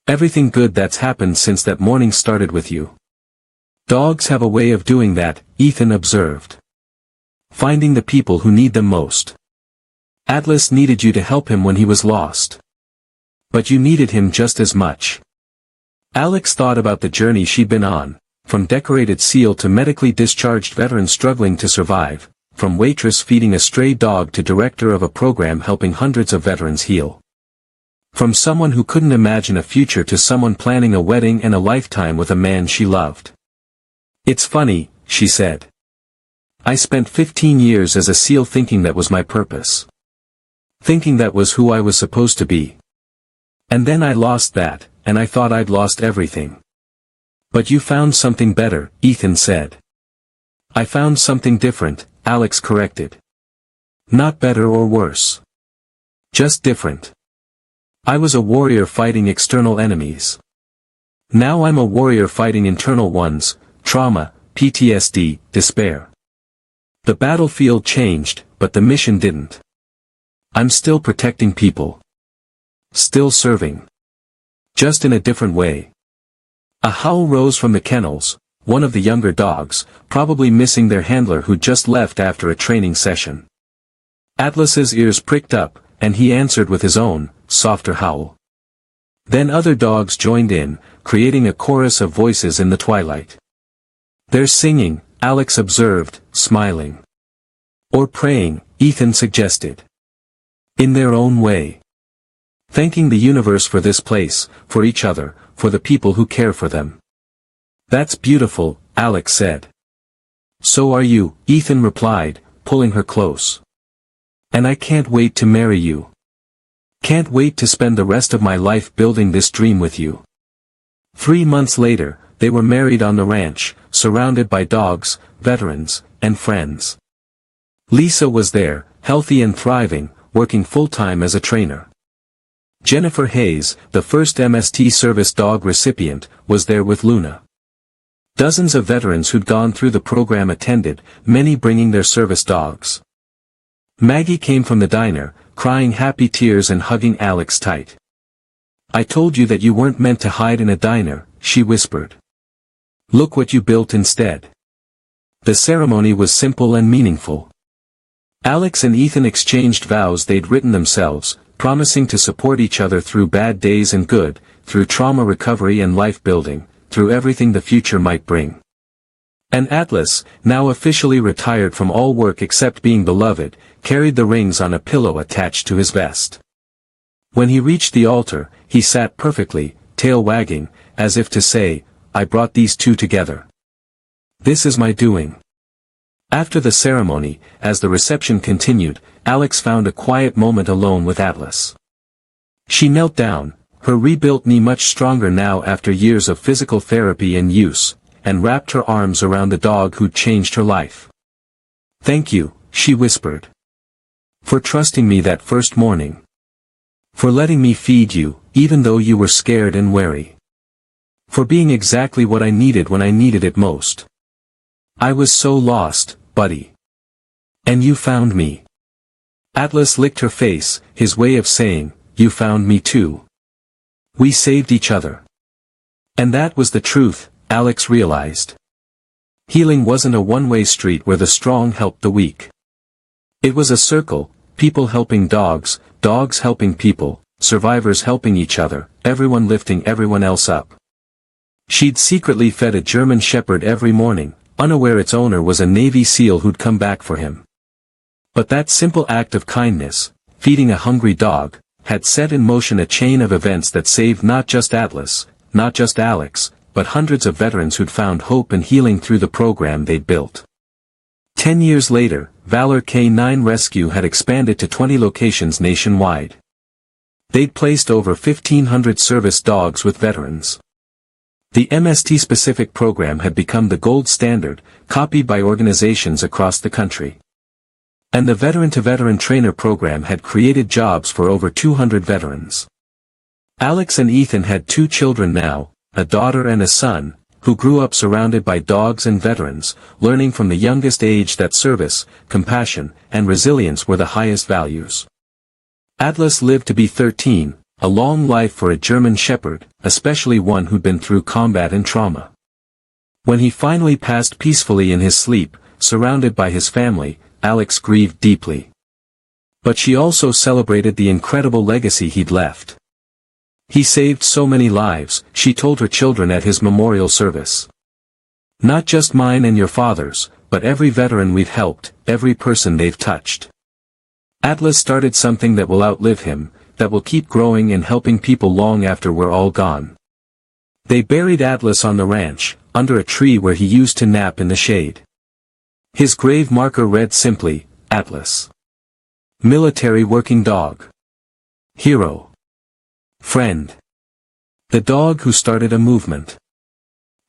Everything good that's happened since that morning started with you. Dogs have a way of doing that, Ethan observed. Finding the people who need them most. Atlas needed you to help him when he was lost. But you needed him just as much. Alex thought about the journey she'd been on, from decorated SEAL to medically discharged veteran struggling to survive, from waitress feeding a stray dog to director of a program helping hundreds of veterans heal. From someone who couldn't imagine a future to someone planning a wedding and a lifetime with a man she loved. It's funny, she said. I spent 15 years as a SEAL thinking that was my purpose. Thinking that was who I was supposed to be. And then I lost that, and I thought I'd lost everything. But you found something better, Ethan said. I found something different, Alex corrected. Not better or worse. Just different. I was a warrior fighting external enemies. Now I'm a warrior fighting internal ones, trauma, PTSD, despair. The battlefield changed, but the mission didn't. I'm still protecting people. Still serving. Just in a different way. A howl rose from the kennels, one of the younger dogs, probably missing their handler who'd just left after a training session. Atlas's ears pricked up, and he answered with his own, softer howl. Then other dogs joined in, creating a chorus of voices in the twilight. They're singing, Alex observed, smiling. Or praying, Ethan suggested. In their own way. Thanking the universe for this place, for each other, for the people who care for them. That's beautiful, Alex said. So are you, Ethan replied, pulling her close. And I can't wait to marry you. Can't wait to spend the rest of my life building this dream with you. 3 months later, they were married on the ranch, surrounded by dogs, veterans, and friends. Lisa was there, healthy and thriving, working full-time as a trainer. Jennifer Hayes, the first MST service dog recipient, was there with Luna. Dozens of veterans who'd gone through the program attended, many bringing their service dogs. Maggie came from the diner, crying happy tears and hugging Alex tight. "I told you that you weren't meant to hide in a diner," she whispered. "Look what you built instead." The ceremony was simple and meaningful. Alex and Ethan exchanged vows they'd written themselves, promising to support each other through bad days and good, through trauma recovery and life building, through everything the future might bring. And Atlas, now officially retired from all work except being beloved, carried the rings on a pillow attached to his vest. When he reached the altar, he sat perfectly, tail wagging, as if to say, "I brought these two together. This is my doing." After the ceremony, as the reception continued, Alex found a quiet moment alone with Atlas. She knelt down, her rebuilt knee much stronger now after years of physical therapy and use, and wrapped her arms around the dog who'd changed her life. "Thank you," she whispered. "For trusting me that first morning. For letting me feed you, even though you were scared and wary. For being exactly what I needed when I needed it most. I was so lost, buddy. And you found me." Atlas licked her face, his way of saying, "You found me too. We saved each other." And that was the truth, Alex realized. Healing wasn't a one-way street where the strong helped the weak. It was a circle, people helping dogs, dogs helping people, survivors helping each other, everyone lifting everyone else up. She'd secretly fed a German Shepherd every morning, unaware its owner was a Navy SEAL who'd come back for him. But that simple act of kindness, feeding a hungry dog, had set in motion a chain of events that saved not just Atlas, not just Alex, but hundreds of veterans who'd found hope and healing through the program they'd built. 10 years later, Valor K9 Rescue had expanded to 20 locations nationwide. They'd placed over 1,500 service dogs with veterans. The MST-specific program had become the gold standard, copied by organizations across the country. And the veteran-to-veteran trainer program had created jobs for over 200 veterans. Alex and Ethan had 2 children now, a daughter and a son, who grew up surrounded by dogs and veterans, learning from the youngest age that service, compassion, and resilience were the highest values. Atlas lived to be 13, a long life for a German Shepherd, especially one who'd been through combat and trauma. When he finally passed peacefully in his sleep, surrounded by his family, Alex grieved deeply. But she also celebrated the incredible legacy he'd left. "He saved so many lives," she told her children at his memorial service. "Not just mine and your father's, but every veteran we've helped, every person they've touched. Atlas started something that will outlive him, that will keep growing and helping people long after we're all gone." They buried Atlas on the ranch, under a tree where he used to nap in the shade. His grave marker read simply, Atlas. Military working dog. Hero. Friend. The dog who started a movement.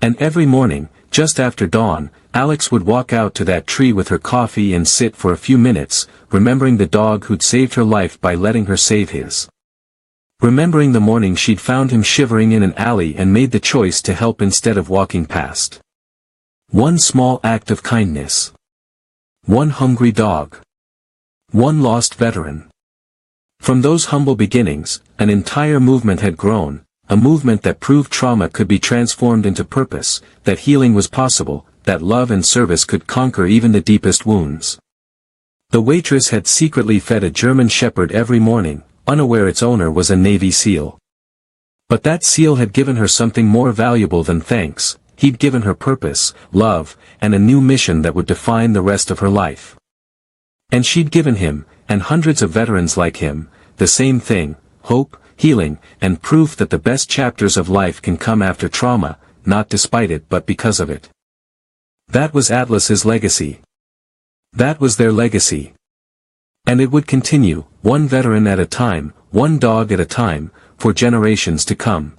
And every morning, just after dawn, Alex would walk out to that tree with her coffee and sit for a few minutes, remembering the dog who'd saved her life by letting her save his. Remembering the morning she'd found him shivering in an alley and made the choice to help instead of walking past. One small act of kindness. One hungry dog. One lost veteran. From those humble beginnings, an entire movement had grown, a movement that proved trauma could be transformed into purpose, that healing was possible, that love and service could conquer even the deepest wounds. The Waitress had secretly fed a German Shepherd every morning, unaware its owner was a Navy SEAL. But that SEAL had given her something more valuable than thanks. He'd given her purpose, love, and a new mission that would define the rest of her life. And she'd given him, and hundreds of veterans like him, the same thing, hope, healing, and proof that the best chapters of life can come after trauma, not despite it but because of it. That was Atlas's legacy. That was their legacy. And it would continue, one veteran at a time, one dog at a time, for generations to come.